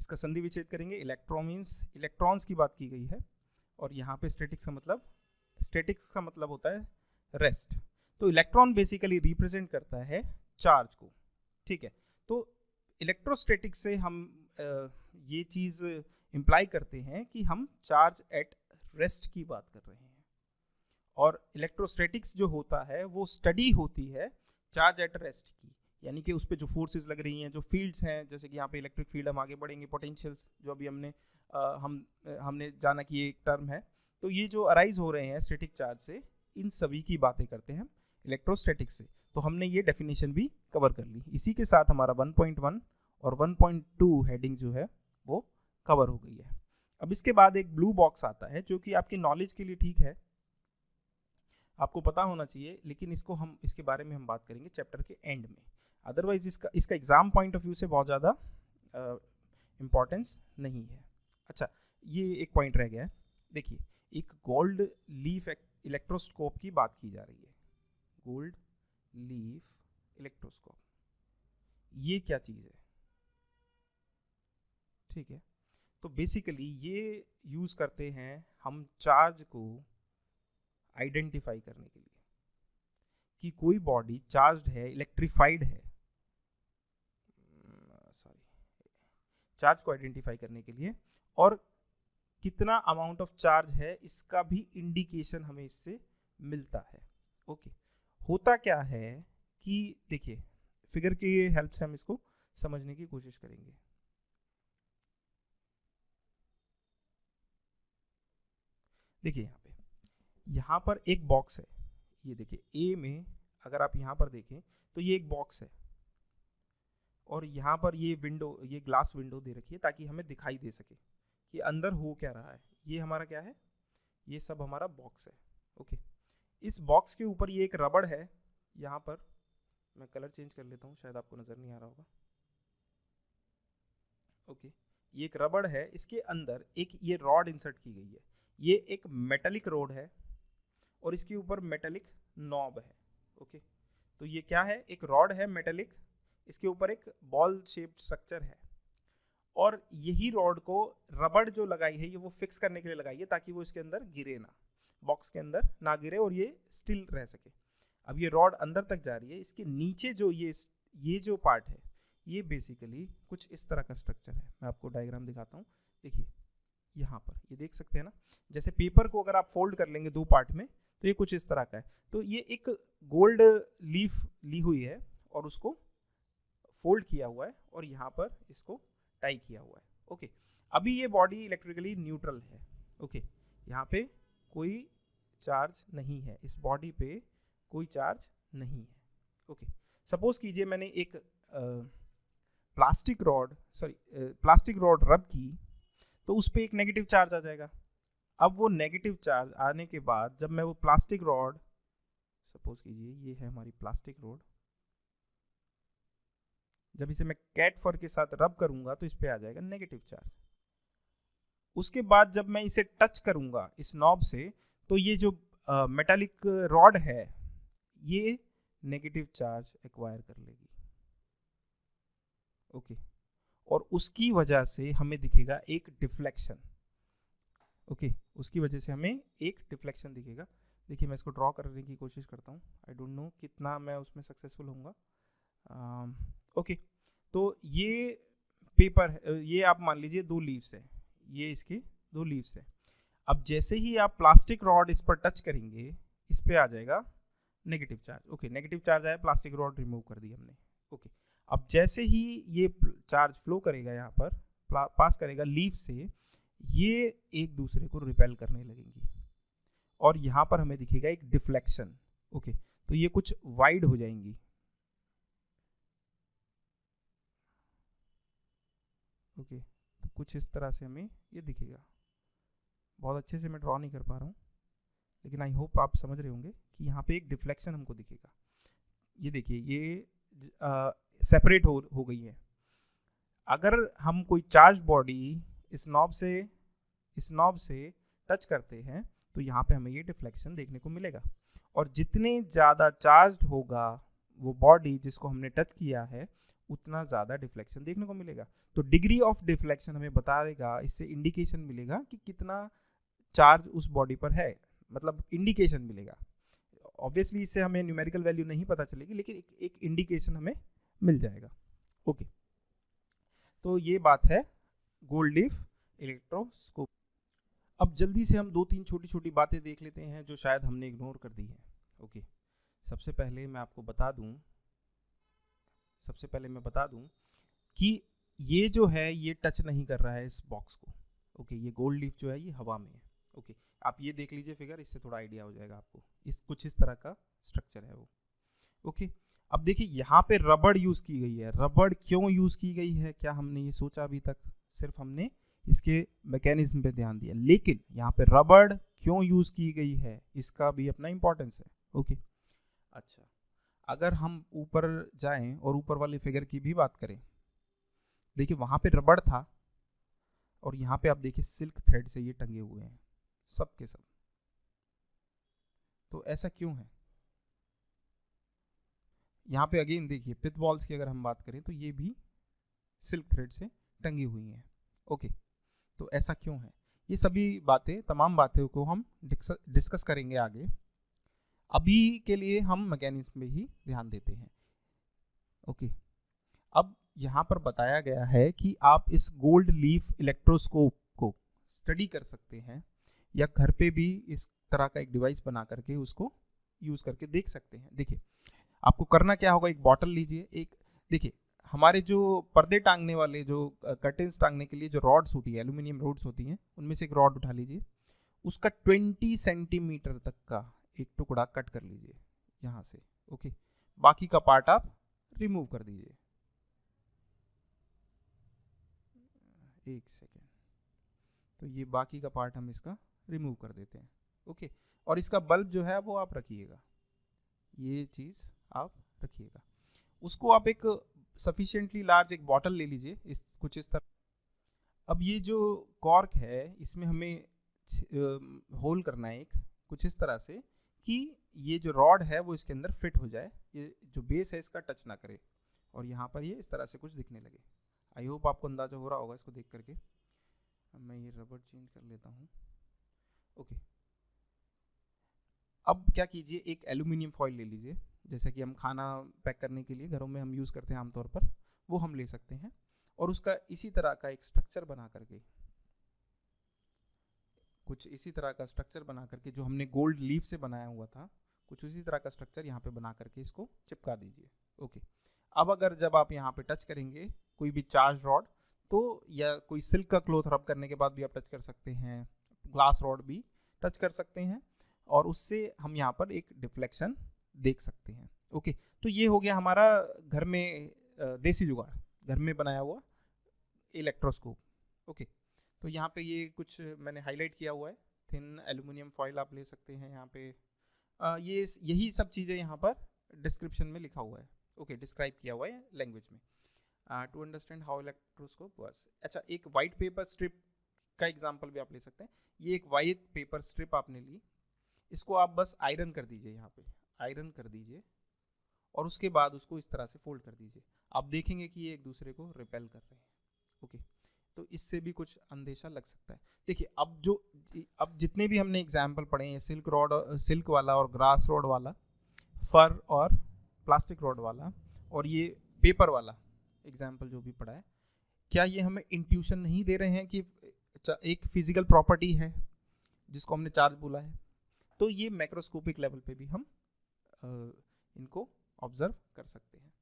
इसका संधि विच्छेद करेंगे। इलेक्ट्रो मीन्स इलेक्ट्रॉन्स की बात की गई है और यहाँ पे स्टैटिक्स का मतलब होता है रेस्ट। तो इलेक्ट्रॉन बेसिकली रिप्रेजेंट करता है चार्ज को, ठीक है। तो इलेक्ट्रोस्टैटिक्स से हम ये चीज़ इम्प्लाई करते हैं कि हम चार्ज एट रेस्ट की बात कर रहे हैं, और इलेक्ट्रोस्टैटिक्स जो होता है वो स्टडी होती है चार्ज एट रेस्ट की, यानी कि उस पर जो फोर्सेस लग रही हैं, जो फील्ड्स हैं, जैसे कि यहाँ पे इलेक्ट्रिक फील्ड हम आगे बढ़ेंगे, पोटेंशियल्स जो अभी हमने जाना कि ये एक टर्म है, तो ये जो अराइज हो रहे हैं स्टैटिक चार्ज से, इन सभी की बातें करते हैं इलेक्ट्रोस्टैटिक्स से। तो हमने ये डेफिनेशन भी कवर कर ली। इसी के साथ हमारा 1.1 और 1.2 हेडिंग जो है वो कवर हो गई है। अब इसके बाद एक ब्लू बॉक्स आता है जो कि आपकी नॉलेज के लिए ठीक है, आपको पता होना चाहिए, लेकिन इसके बारे में हम बात करेंगे चैप्टर के एंड में। अदरवाइज इसका एग्जाम पॉइंट ऑफ व्यू से बहुत ज़्यादा इम्पोर्टेंस नहीं है। अच्छा, ये एक पॉइंट रह गया है। देखिए, एक गोल्ड लीफ इलेक्ट्रोस्कोप की बात की जा रही है। गोल्ड लीफ इलेक्ट्रोस्कोप, ये क्या चीज़ है? ठीक है, तो बेसिकली ये यूज़ करते हैं हम चार्ज को आइडेंटिफाई करने के लिए कि कोई बॉडी चार्ज्ड है, इलेक्ट्रीफाइड है, चार्ज को आइडेंटिफाई करने के लिए, और कितना अमाउंट ऑफ चार्ज है इसका भी इंडिकेशन हमें इससे मिलता है। ओके, होता क्या है कि देखिए फिगर की हेल्प से हम इसको समझने की कोशिश करेंगे। देखिए यहाँ पर एक बॉक्स है, ये देखिए ए में अगर आप यहाँ पर देखें तो ये एक बॉक्स है, और यहाँ पर ये ग्लास विंडो दे रखी है ताकि हमें दिखाई दे सके कि अंदर हो क्या रहा है। ये हमारा क्या है? ये सब हमारा बॉक्स है। ओके, इस बॉक्स के ऊपर ये एक रबड़ है, यहाँ पर मैं कलर चेंज कर लेता हूँ, शायद आपको नज़र नहीं आ रहा होगा। ओके, ये एक रबड़ है, इसके अंदर एक ये रॉड इंसर्ट की गई है। ये एक मेटेलिक रॉड है और इसके ऊपर मेटेलिक नॉब है। ओके, तो ये क्या है? एक रॉड है मेटेलिक, इसके ऊपर एक बॉल शेप्ड स्ट्रक्चर है, और यही रॉड को रबड़ जो लगाई है ये वो फिक्स करने के लिए लगाई है ताकि वो इसके अंदर गिरे ना, बॉक्स के अंदर ना गिरे और ये स्टिल रह सके। अब ये रॉड अंदर तक जा रही है, इसके नीचे जो ये जो पार्ट है ये बेसिकली कुछ इस तरह का स्ट्रक्चर है। मैं आपको डायग्राम दिखाता हूँ, देखिए यहाँ पर ये देख सकते हैं ना, जैसे पेपर को अगर आप फोल्ड कर लेंगे दो पार्ट में तो ये कुछ इस तरह का है। तो ये एक गोल्ड लीफ ली हुई है और उसको फोल्ड किया हुआ है और यहाँ पर इसको टाई किया हुआ है। ओके, अभी ये बॉडी इलेक्ट्रिकली न्यूट्रल है। ओके, यहाँ पे कोई चार्ज नहीं है, इस बॉडी पे कोई चार्ज नहीं है। ओके, सपोज कीजिए मैंने एक प्लास्टिक रॉड रब की तो उस पर एक नेगेटिव चार्ज आ जाएगा। अब वो नेगेटिव चार्ज आने के बाद जब मैं वो प्लास्टिक रॉड, सपोज कीजिए ये है हमारी प्लास्टिक रॉड, जब इसे मैं कैट फर के साथ रब करूंगा तो इस पे आ जाएगा नेगेटिव चार्ज। उसके बाद जब मैं इसे टच करूंगा इस नॉब से तो ये जो मेटालिक रॉड है ये नेगेटिव चार्ज एक्वायर कर लेगी। ओके, और उसकी वजह से हमें दिखेगा एक डिफ्लेक्शन। ओके, उसकी वजह से हमें एक डिफ्लेक्शन दिखेगा। देखिए मैं इसको ड्रॉ करने की कोशिश करता हूँ, आई डोंट नो कितना मैं उसमें सक्सेसफुल होऊंगा। ओके, तो ये पेपर, ये आप मान लीजिए 2 लीव्स है, ये इसके 2 लीव्स है। अब जैसे ही आप प्लास्टिक रॉड इस पर टच करेंगे इस पे आ जाएगा negative charge. Okay, negative charge आया, प्लास्टिक रॉड रिमूव कर दी हमने। ओके, अब जैसे ही ये चार्ज फ्लो करेगा यहाँ पर, पास करेगा लीफ से, ये एक दूसरे को रिपेल करने लगेंगी और यहाँ पर हमें दिखेगा एक डिफ्लेक्शन। ओके, तो ये कुछ वाइड हो जाएंगी। ओके, तो कुछ इस तरह से हमें ये दिखेगा। बहुत अच्छे से मैं ड्रॉ नहीं कर पा रहा हूँ लेकिन आई होप आप समझ रहे होंगे कि यहाँ पे एक डिफ्लेक्शन हमको दिखेगा। ये देखिए ये सेपरेट हो गई है। अगर हम कोई चार्ज बॉडी इस नॉब से टच करते हैं तो यहाँ पे हमें ये डिफ्लेक्शन देखने को मिलेगा, और जितने ज़्यादा चार्ज होगा वो बॉडी जिसको हमने टच किया है उतना ज़्यादा डिफ्लेक्शन देखने को मिलेगा। तो डिग्री ऑफ डिफ्लेक्शन हमें बता देगा, इससे इंडिकेशन मिलेगा कि कितना चार्ज उस बॉडी पर है, मतलब इंडिकेशन मिलेगा। ऑब्वियसली इससे हमें न्यूमेरिकल वैल्यू नहीं पता चलेगी लेकिन एक इंडिकेशन हमें मिल जाएगा। ओके, तो ये बात है गोल्ड लीफ इलेक्ट्रोस्कोप। अब जल्दी से हम 2-3 छोटी छोटी बातें देख लेते हैं जो शायद हमने इग्नोर कर दी हैं। ओके, सबसे पहले मैं बता दूं कि ये जो है ये टच नहीं कर रहा है इस बॉक्स को। ओके, ये गोल्ड लीफ जो है ये हवा में है। ओके, आप ये देख लीजिए फिगर, इससे थोड़ा आइडिया हो जाएगा आपको। कुछ इस तरह का स्ट्रक्चर है वो। ओके, अब देखिए यहाँ पे रबड़ यूज की गई है। रबड़ क्यों यूज की गई है, क्या हमने ये सोचा अभी तक? सिर्फ हमने इसके मैकेनिज्म पे ध्यान दिया, लेकिन यहाँ पे रबड़ क्यों यूज की गई है इसका भी अपना इंपॉर्टेंस है। ओके, अच्छा, अगर हम ऊपर जाएं और ऊपर वाली फिगर की भी बात करें, देखिए वहां पे रबड़ था और यहाँ पे आप देखिए सिल्क थ्रेड से ये टंगे हुए हैं सब के सब। तो ऐसा क्यों है? यहाँ पे अगेन देखिए पिथ बॉल्स की अगर हम बात करें तो ये भी सिल्क थ्रेड से टंगी हुई हैं। ओके, तो ऐसा क्यों है? ये सभी बातें, तमाम बातें को हम डिस्कस करेंगे आगे। अभी के लिए हम मैकेनिज्म पे ही ध्यान देते हैं। ओके, अब यहाँ पर बताया गया है कि आप इस गोल्ड लीफ इलेक्ट्रोस्कोप को स्टडी कर सकते हैं या घर पे भी इस तरह का एक डिवाइस बना करके उसको यूज करके देख सकते हैं। देखिए आपको करना क्या होगा, एक बॉटल लीजिए, एक देखिए हमारे जो पर्दे टांगने वाले, जो कर्टेंस टांगने के लिए जो रॉड्स होती है, एल्यूमिनियम रॉड्स होती हैं, उनमें से एक रॉड उठा लीजिए, उसका 20 सेंटीमीटर तक का एक टुकड़ा कट कर लीजिए यहाँ से। ओके, बाकी का पार्ट आप रिमूव कर दीजिए। एक सेकेंड, तो ये बाकी का पार्ट हम इसका रिमूव कर देते हैं। ओके, और इसका बल्ब जो है वो आप रखिएगा, ये चीज़ आप रखिएगा। उसको आप एक सफिशिएंटली लार्ज एक बॉटल ले लीजिए, इस कुछ इस तरह। अब ये जो कॉर्क है इसमें हमें होल करना है एक, कुछ इस तरह से कि ये जो रॉड है वो इसके अंदर फिट हो जाए, ये जो बेस है इसका टच ना करे, और यहाँ पर ये इस तरह से कुछ दिखने लगे। आई होप आपको अंदाजा हो रहा होगा इसको देख करके। अब मैं ये रबड़ चेंज कर लेता हूँ। ओके, अब क्या कीजिए, एक एल्यूमिनियम फॉइल ले लीजिए, जैसे कि हम खाना पैक करने के लिए घरों में हम यूज़ करते हैं आमतौर पर, वो हम ले सकते हैं और उसका इसी तरह का एक स्ट्रक्चर बना करके, कुछ इसी तरह का स्ट्रक्चर बना करके, जो हमने गोल्ड लीफ से बनाया हुआ था, कुछ उसी तरह का स्ट्रक्चर यहाँ पे बना करके इसको चिपका दीजिए। ओके, अब अगर जब आप यहाँ पे टच करेंगे कोई भी चार्ज रॉड, तो या कोई सिल्क का क्लॉथ रब करने के बाद भी आप टच कर सकते हैं, ग्लास रॉड भी टच कर सकते हैं, और उससे हम यहाँ पर एक डिफ्लेक्शन देख सकते हैं। ओके, तो ये हो गया हमारा घर में देसी जुगाड़, घर में बनाया हुआ इलेक्ट्रोस्कोप। ओके, तो यहाँ पे ये कुछ मैंने हाईलाइट किया हुआ है, थिन एल्यूमिनियम फॉइल आप ले सकते हैं यहाँ पे। ये यही सब चीज़ें यहाँ पर डिस्क्रिप्शन में लिखा हुआ है। ओके, डिस्क्राइब किया हुआ है लैंग्वेज में। To understand how electroscope works. अच्छा, एक वाइट पेपर स्ट्रिप का एग्जांपल भी आप ले सकते हैं। ये एक वाइट पेपर स्ट्रिप आपने ली, इसको आप बस आयरन कर दीजिए, यहाँ पे आयरन कर दीजिए और उसके बाद उसको इस तरह से फोल्ड कर दीजिए। आप देखेंगे कि ये एक दूसरे को रिपेल कर रहे हैं। ओके, तो इससे भी कुछ अंदेशा लग सकता है। देखिए, अब जितने भी हमने एग्जाम्पल पढ़े हैं, सिल्क रॉड, सिल्क वाला और ग्रास रॉड वाला, फर और प्लास्टिक रॉड वाला, और ये पेपर वाला एग्जाम्पल जो भी पढ़ा है, क्या ये हमें इंट्यूशन नहीं दे रहे हैं कि एक फिजिकल प्रॉपर्टी है जिसको हमने चार्ज बोला है? तो ये मैक्रोस्कोपिक लेवल पे भी हम इनको ऑब्जर्व कर सकते हैं।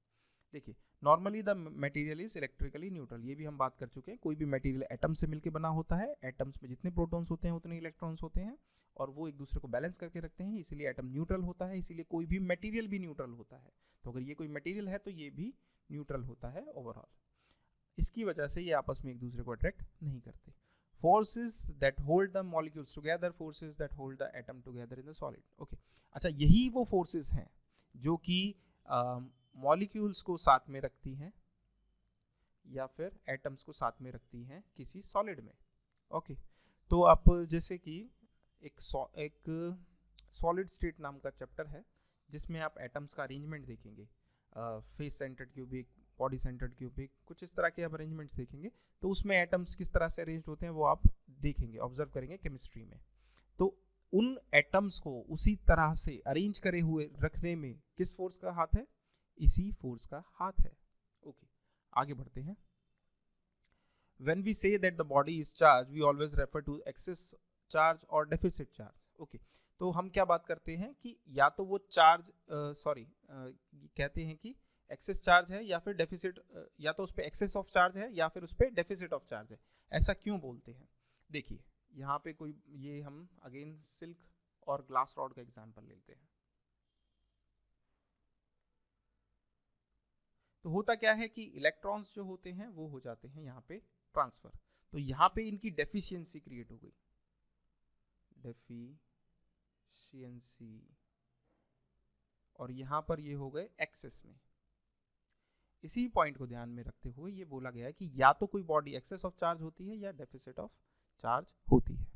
देखिए, normally the material is electrically neutral, ये भी हम बात कर चुके हैं। कोई भी मटेरियल एटम से मिलकर बना होता है, एटम्स में जितने प्रोटॉन्स होते हैं उतने इलेक्ट्रॉन्स होते हैं, और वो एक दूसरे को बैलेंस करके रखते हैं, इसीलिए एटम न्यूट्रल होता है, इसीलिए कोई भी मटेरियल भी न्यूट्रल होता है। तो अगर ये कोई मटेरियल है तो ये भी न्यूट्रल होता है ओवरऑल। इसकी वजह से ये आपस में एक दूसरे को अट्रैक्ट नहीं करते। Forces that hold the molecules together, forces that hold the atom together in the solid. Okay, अच्छा, यही वो forces हैं जो कि मॉलिक्यूल्स को साथ में रखती हैं या फिर एटम्स को साथ में रखती हैं किसी सॉलिड में। ओके, तो आप जैसे कि एक सॉलिड स्टेट नाम का चैप्टर है जिसमें आप एटम्स का अरेंजमेंट देखेंगे, face centred cubic, body centred cubic, कुछ इस तरह के आप अरेंजमेंट्स देखेंगे। तो उसमें एटम्स किस तरह से अरेंज होते हैं वो आप देखेंगे, ऑब्जर्व करेंगे केमिस्ट्री में। तो उन एटम्स को उसी तरह से अरेंज करे हुए रखने में किस फोर्स का हाथ है? इसी फोर्स का हाथ है। ओके, आगे बढ़ते हैं। When we say that the body is charged, we always refer to excess charge or deficit charge. Okay, तो हम क्या बात करते हैं कि या तो वो चार्ज कहते हैं कि एक्सेस चार्ज है या फिर डेफिसिट, या तो उस पर एक्सेस ऑफ चार्ज है या फिर उस पर डेफिसिट ऑफ चार्ज है। ऐसा क्यों बोलते हैं? देखिए, यहाँ पे कोई, ये हम अगेन सिल्क और ग्लास रॉड का एग्जांपल लेते हैं। तो होता क्या है कि इलेक्ट्रॉन्स जो होते हैं वो हो जाते हैं यहाँ पे ट्रांसफर, तो यहाँ पे इनकी डेफिशिएंसी क्रिएट हो गई, डेफिशिएंसी, और यहाँ पर ये हो गए एक्सेस में। इसी पॉइंट को ध्यान में रखते हुए ये बोला गया है कि या तो कोई बॉडी एक्सेस ऑफ चार्ज होती है या डेफिसिट ऑफ चार्ज होती है।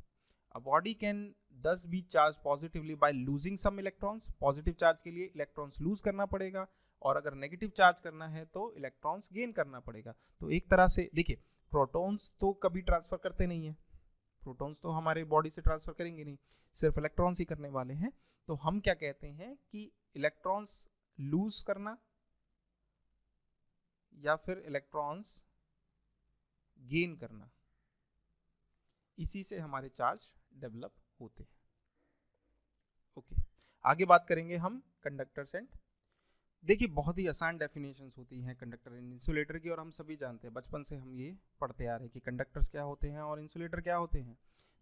A body can thus be charge positively by losing some electrons, positive charge के लिए इलेक्ट्रॉन्स लूज करना पड़ेगा, और अगर नेगेटिव चार्ज करना है तो इलेक्ट्रॉन्स गेन करना पड़ेगा। तो एक तरह से देखिए, प्रोटॉन्स तो कभी ट्रांसफर करते नहीं है, प्रोटॉन्स तो हमारे बॉडी से ट्रांसफर करेंगे नहीं, सिर्फ इलेक्ट्रॉन्स ही करने वाले हैं। तो हम क्या कहते हैं कि इलेक्ट्रॉन्स लूज करना या फिर इलेक्ट्रॉन्स गेन करना, इसी से हमारे चार्ज डेवलप होते हैं। ओके, आगे बात करेंगे हम कंडक्टर्स एंड। देखिए, बहुत ही आसान डेफिनेशंस होती हैं कंडक्टर एंड इंसुलेटर की, और हम सभी जानते हैं, बचपन से हम ये पढ़ते आ रहे हैं कि कंडक्टर्स क्या होते हैं और इंसुलेटर क्या होते हैं।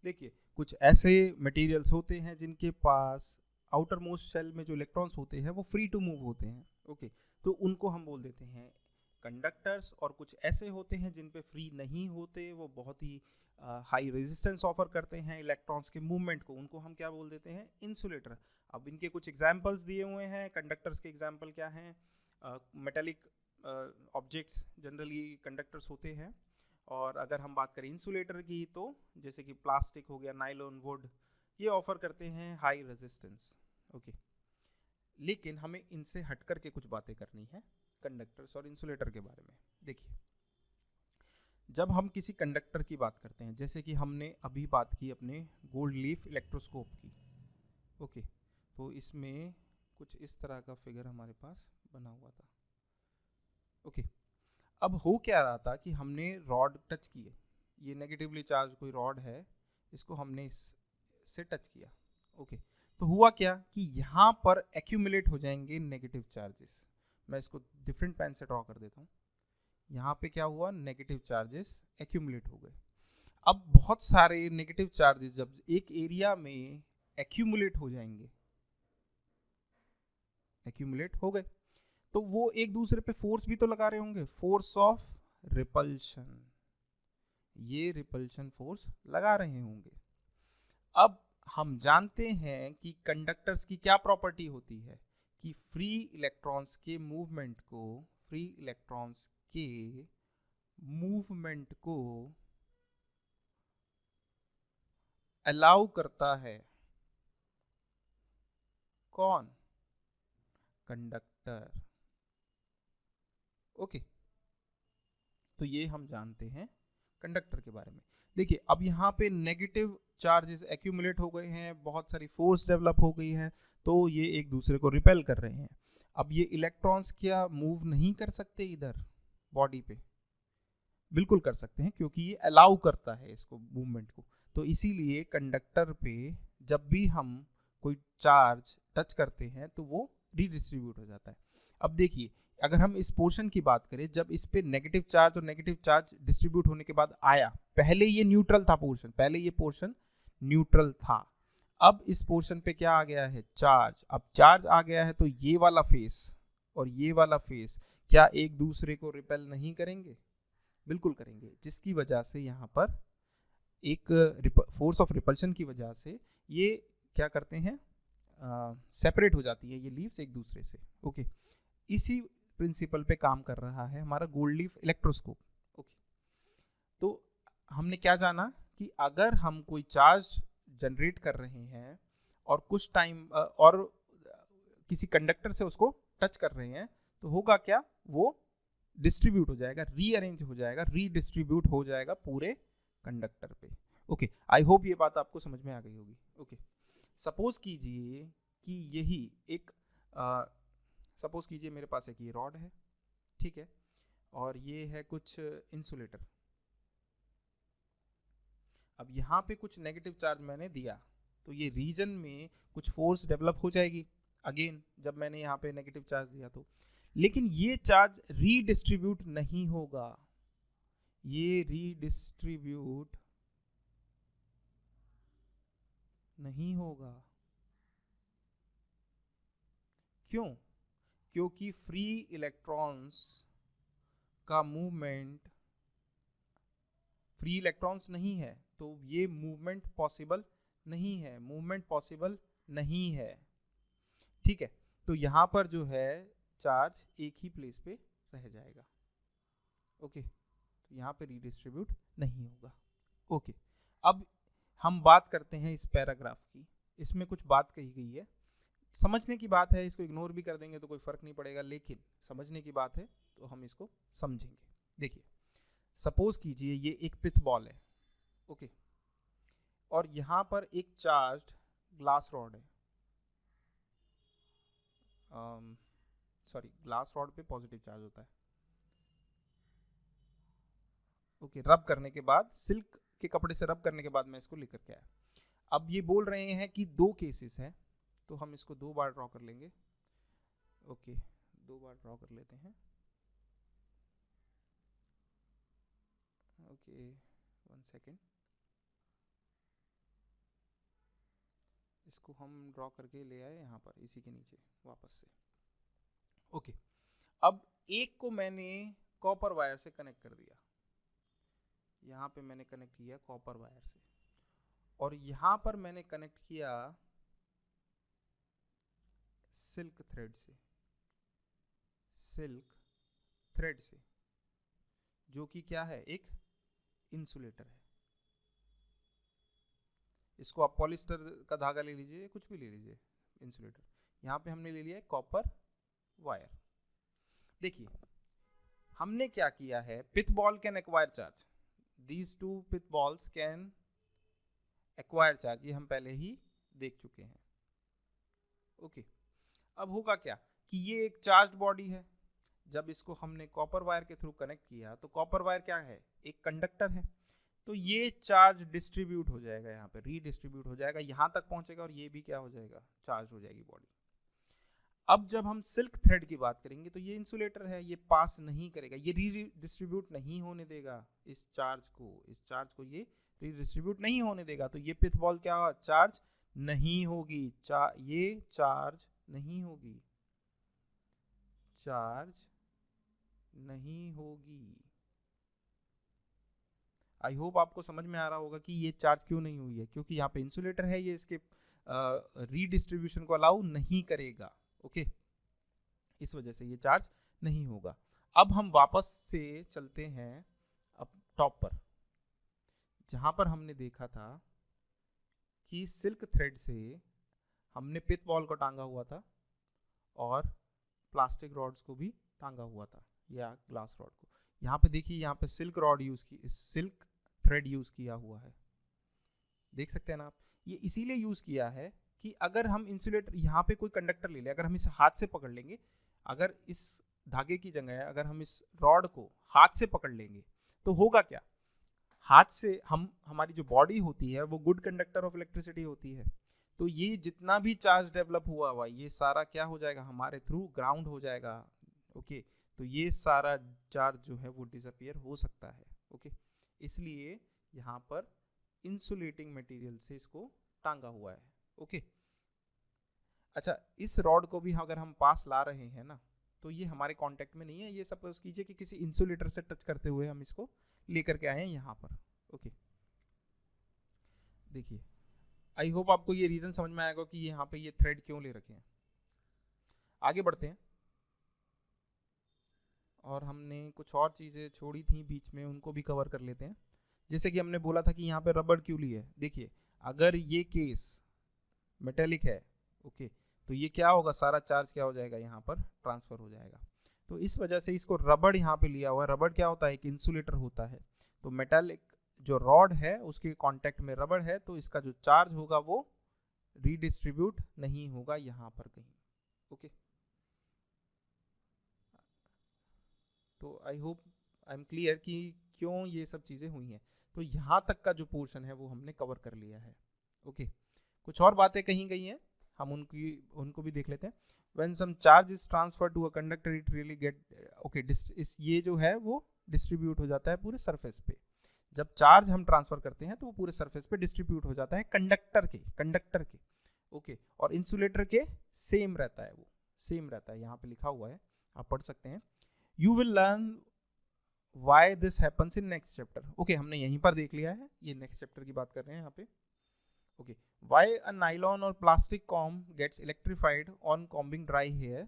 देखिए, कुछ ऐसे मटेरियल्स होते हैं जिनके पास आउटर मोस्ट शेल में जो इलेक्ट्रॉन्स होते हैं वो फ्री टू मूव होते हैं। ओके, तो उनको हम बोल देते हैं कंडक्टर्स, और कुछ ऐसे होते हैं जिन पे फ्री नहीं होते, वो बहुत ही हाई रेजिस्टेंस ऑफर करते हैं इलेक्ट्रॉन्स के मूवमेंट को, उनको हम क्या बोल देते हैं? इंसुलेटर। अब इनके कुछ एग्जाम्पल्स दिए हुए हैं। कंडक्टर्स के एग्जाम्पल क्या हैं? मेटेलिक ऑब्जेक्ट्स जनरली कंडक्टर्स होते हैं, और अगर हम बात करें इंसुलेटर की तो जैसे कि प्लास्टिक हो गया, नाइलॉन, वुड, ये ऑफर करते हैं हाई रेजिस्टेंस। ओके, लेकिन हमें इनसे हट करके कुछ बातें करनी है कंडक्टर्स और इंसुलेटर के बारे में। देखिए, जब हम किसी कंडक्टर की बात करते हैं, जैसे कि हमने अभी बात की अपने गोल्ड लीफ इलेक्ट्रोस्कोप की, ओके, तो इसमें कुछ इस तरह का फिगर हमारे पास बना हुआ था। ओके, अब हो क्या रहा था कि हमने रॉड टच किए, ये नेगेटिवली चार्ज कोई रॉड है, इसको हमने इससे टच किया। ओके, तो हुआ क्या कि यहाँ पर एक्यूमुलेट हो जाएंगे नेगेटिव चार्जेस। मैं इसको डिफरेंट पेन से ड्रॉ कर देता हूँ। यहाँ पे क्या हुआ, नेगेटिव चार्जेस एक्यूमुलेट हो गए। अब बहुत सारे नेगेटिव चार्जेस जब एक एरिया में एक्यूमुलेट हो जाएंगे, एक्यूमुलेट हो गए, तो वो एक दूसरे पे फोर्स भी तो लगा रहे होंगे, फोर्स ऑफ रिपल्शन, ये रिपल्शन फोर्स लगा रहे होंगे। अब हम जानते हैं कि कंडक्टर्स की क्या प्रॉपर्टी होती है कि फ्री इलेक्ट्रॉन्स के मूवमेंट को अलाउ करता है कौन, कंडक्टर। ओके, तो ये हम जानते हैं कंडक्टर के बारे में। देखिए अब यहाँ पे नेगेटिव चार्जेस एक्यूमुलेट हो गए हैं, बहुत सारी फोर्स डेवलप हो गई है, तो ये एक दूसरे को रिपेल कर रहे हैं। अब ये इलेक्ट्रॉन्स क्या मूव नहीं कर सकते इधर बॉडी पे? बिल्कुल कर सकते हैं, क्योंकि ये अलाउ करता है इसको, मूवमेंट को। तो इसीलिए कंडक्टर पे जब भी हम कोई चार्ज टच करते हैं तो वो रीडिस्ट्रीब्यूट हो जाता है। अब देखिए अगर हम इस पोर्शन की बात करें, जब इस पे नेगेटिव चार्ज और नेगेटिव चार्ज डिस्ट्रीब्यूट होने के बाद आया, पहले ये न्यूट्रल था पोर्शन, पहले ये पोर्शन न्यूट्रल था। अब इस पोर्शन पे क्या आ गया है, चार्ज। अब चार्ज आ गया है तो ये वाला फेस और ये वाला फेस क्या एक दूसरे को रिपेल नहीं करेंगे? बिल्कुल करेंगे, जिसकी वजह से यहाँ पर एक फोर्स ऑफ रिपल्शन की वजह से ये क्या करते हैं, सेपरेट हो जाती है ये लीव्स एक दूसरे से। ओके, इसी प्रिंसिपल पे काम कर रहा है हमारा गोल्ड लीफ इलेक्ट्रोस्कोप। ओके, तो हमने क्या जाना कि अगर हम कोई चार्ज जनरेट कर रहे हैं और कुछ टाइम और किसी कंडक्टर से उसको टच कर रहे हैं, तो होगा क्या, वो डिस्ट्रीब्यूट हो जाएगा, रीअरेंज हो जाएगा, रीडिस्ट्रीब्यूट हो जाएगा पूरे कंडक्टर पे। ओके, आई होप ये बात आपको समझ में आ गई होगी। ओके, सपोज कीजिए कि यही एक सपोज कीजिए मेरे पास एक ये रॉड है, ठीक है, और ये है कुछ इंसुलेटर। अब यहाँ पे कुछ नेगेटिव चार्ज मैंने दिया, तो ये रीजन में कुछ फोर्स डेवलप हो जाएगी अगेन, जब मैंने यहाँ पे नेगेटिव चार्ज दिया तो। लेकिन ये चार्ज रीडिस्ट्रीब्यूट नहीं होगा, ये रीडिस्ट्रीब्यूट नहीं होगा। क्यों? क्योंकि फ्री इलेक्ट्रॉन्स का मूवमेंट, फ्री इलेक्ट्रॉन्स नहीं है, तो ये मूवमेंट पॉसिबल नहीं है, मूवमेंट पॉसिबल नहीं है। ठीक है, तो यहाँ पर जो है चार्ज एक ही प्लेस पे रह जाएगा। ओके, तो यहाँ पे रीडिस्ट्रीब्यूट नहीं होगा। ओके, अब हम बात करते हैं इस पैराग्राफ की। इसमें कुछ बात कही गई है, समझने की बात है, इसको इग्नोर भी कर देंगे तो कोई फर्क नहीं पड़ेगा, लेकिन समझने की बात है तो हम इसको समझेंगे। देखिए सपोज कीजिए ये एक पिथ बॉल है, ओके, और यहाँ पर एक चार्ज्ड ग्लास रॉड है। सॉरी, ग्लास रॉड पे पॉजिटिव चार्ज होता है। ओके, रब करने के बाद, सिल्क के कपड़े से रब करने के बाद मैं इसको लेकर के आया। अब ये बोल रहे हैं कि दो केसेस हैं, तो हम इसको दो बार ड्रॉ कर लेंगे। ओके, दो बार ड्रॉ कर लेते हैं। ओके, 1 सेकेंड, इसको हम ड्रॉ करके ले आए यहाँ पर इसी के नीचे वापस से। ओके, अब एक को मैंने कॉपर वायर से कनेक्ट कर दिया, यहाँ पे मैंने कनेक्ट किया कॉपर वायर से, और यहाँ पर मैंने कनेक्ट किया सिल्क थ्रेड से, सिल्क थ्रेड से, जो कि क्या है, एक इंसुलेटर है। इसको आप पॉलिस्टर का धागा ले लीजिए, कुछ भी ले लीजिए, इंसुलेटर। यहाँ पे हमने ले लिया है कॉपर वायर। देखिए हमने क्या किया है, pith ball can acquire charge, these two pith balls can acquire charge, ये हम पहले ही देख चुके हैं। ओके, अब होगा क्या कि ये एक चार्ज बॉडी है, जब इसको हमने कॉपर वायर के थ्रू कनेक्ट किया तो कॉपर वायर क्या है, एक कंडक्टर है, तो ये चार्ज डिस्ट्रीब्यूट हो जाएगा, यहाँ पे रीडिस्ट्रीब्यूट हो जाएगा, यहाँ तक पहुंचेगा और ये भी क्या हो जाएगा, चार्ज हो जाएगी बॉडी। अब जब हम सिल्क थ्रेड की बात करेंगे तो ये इंसुलेटर है, ये पास नहीं करेगा, ये रीडिस्ट्रीब्यूट नहीं होने देगा इस चार्ज को ये रीडिस्ट्रीब्यूट नहीं होने देगा, तो ये पिथ बॉल क्या, चार्ज नहीं होगी, ये चार्ज नहीं होगी, चार्ज नहीं होगी। आई होप आपको समझ में आ रहा होगा कि ये चार्ज क्यों नहीं हुई है, क्योंकि यहाँ पे इंसुलेटर है, ये इसके रीडिस्ट्रीब्यूशन को अलाउ नहीं करेगा। ओके, इस वजह से ये चार्ज नहीं होगा। अब हम वापस से चलते हैं अब टॉप पर, जहां पर हमने देखा था कि सिल्क थ्रेड से हमने पिथ बॉल को टांगा हुआ था और प्लास्टिक रॉड्स को भी टांगा हुआ था या ग्लास रॉड को। यहाँ पे देखिए, यहाँ पे सिल्क रॉड यूज की, सिल्क थ्रेड यूज किया हुआ है, देख सकते हैं ना आप। ये इसीलिए यूज किया है कि अगर हम इंसुलेटर, यहाँ पे कोई कंडक्टर ले ले, अगर हम इसे हाथ से पकड़ लेंगे, अगर इस धागे की जगह अगर हम इस रॉड को हाथ से पकड़ लेंगे तो होगा क्या, हाथ से हमारी जो बॉडी होती है वो गुड कंडक्टर ऑफ इलेक्ट्रिसिटी होती है, तो ये जितना भी चार्ज डेवलप हुआ हुआ ये सारा क्या हो जाएगा, हमारे थ्रू ग्राउंड हो जाएगा। ओके, तो ये सारा चार्ज जो है वो डिसअपियर हो सकता है। ओके, इसलिए यहाँ पर इंसुलेटिंग मटेरियल से इसको टांगा हुआ है। ओके, अच्छा, इस रॉड को भी अगर हम पास ला रहे हैं ना, तो ये हमारे कांटेक्ट में नहीं है, ये सपोज कीजिए कि किसी इंसुलेटर से टच करते हुए हम इसको लेकर के आए हैं यहाँ पर। ओके, देखिए, आई होप आपको ये रीजन समझ में आएगा कि यहाँ पे ये थ्रेड क्यों ले रखे हैं। आगे बढ़ते हैं, और हमने कुछ और चीज़ें छोड़ी थी बीच में, उनको भी कवर कर लेते हैं। जैसे कि हमने बोला था कि यहाँ पे रबड़ क्यों ली है। देखिए, अगर ये केस मेटेलिक है, ओके, तो ये क्या होगा, सारा चार्ज क्या हो जाएगा, यहाँ पर ट्रांसफर हो जाएगा। तो इस वजह से इसको रबड़ यहाँ पे लिया हुआ है। रबड़ क्या होता है, एक इंसुलेटर होता है, तो मेटेलिक जो रॉड है उसके कांटेक्ट में रबड़ है, तो इसका जो चार्ज होगा वो रीडिस्ट्रीब्यूट नहीं होगा यहाँ पर कहीं। ओके, तो I hope I am clear कि क्यों ये सब चीज़ें हुई हैं। तो यहाँ तक का जो पोर्शन है वो हमने कवर कर लिया है। ओके, कुछ और बातें कही गई हैं, हम उनको भी देख लेते हैं। When some charge is transferred to a conductor, it really get okay, ये जो है वो डिस्ट्रीब्यूट हो जाता है पूरे सरफेस पे। जब चार्ज हम ट्रांसफर करते हैं तो वो पूरे सरफेस पे डिस्ट्रीब्यूट हो जाता है कंडक्टर के। ओके, और इंसुलेटर के सेम रहता है, वो सेम रहता है, यहाँ पे लिखा हुआ है, आप पढ़ सकते हैं। You will learn why this happens in next chapter. Okay, हमने यहीं पर देख लिया है, ये नेक्स्ट चैप्टर की बात कर रहे हैं यहाँ पे। Okay, why a nylon or plastic comb gets electrified on combing dry hair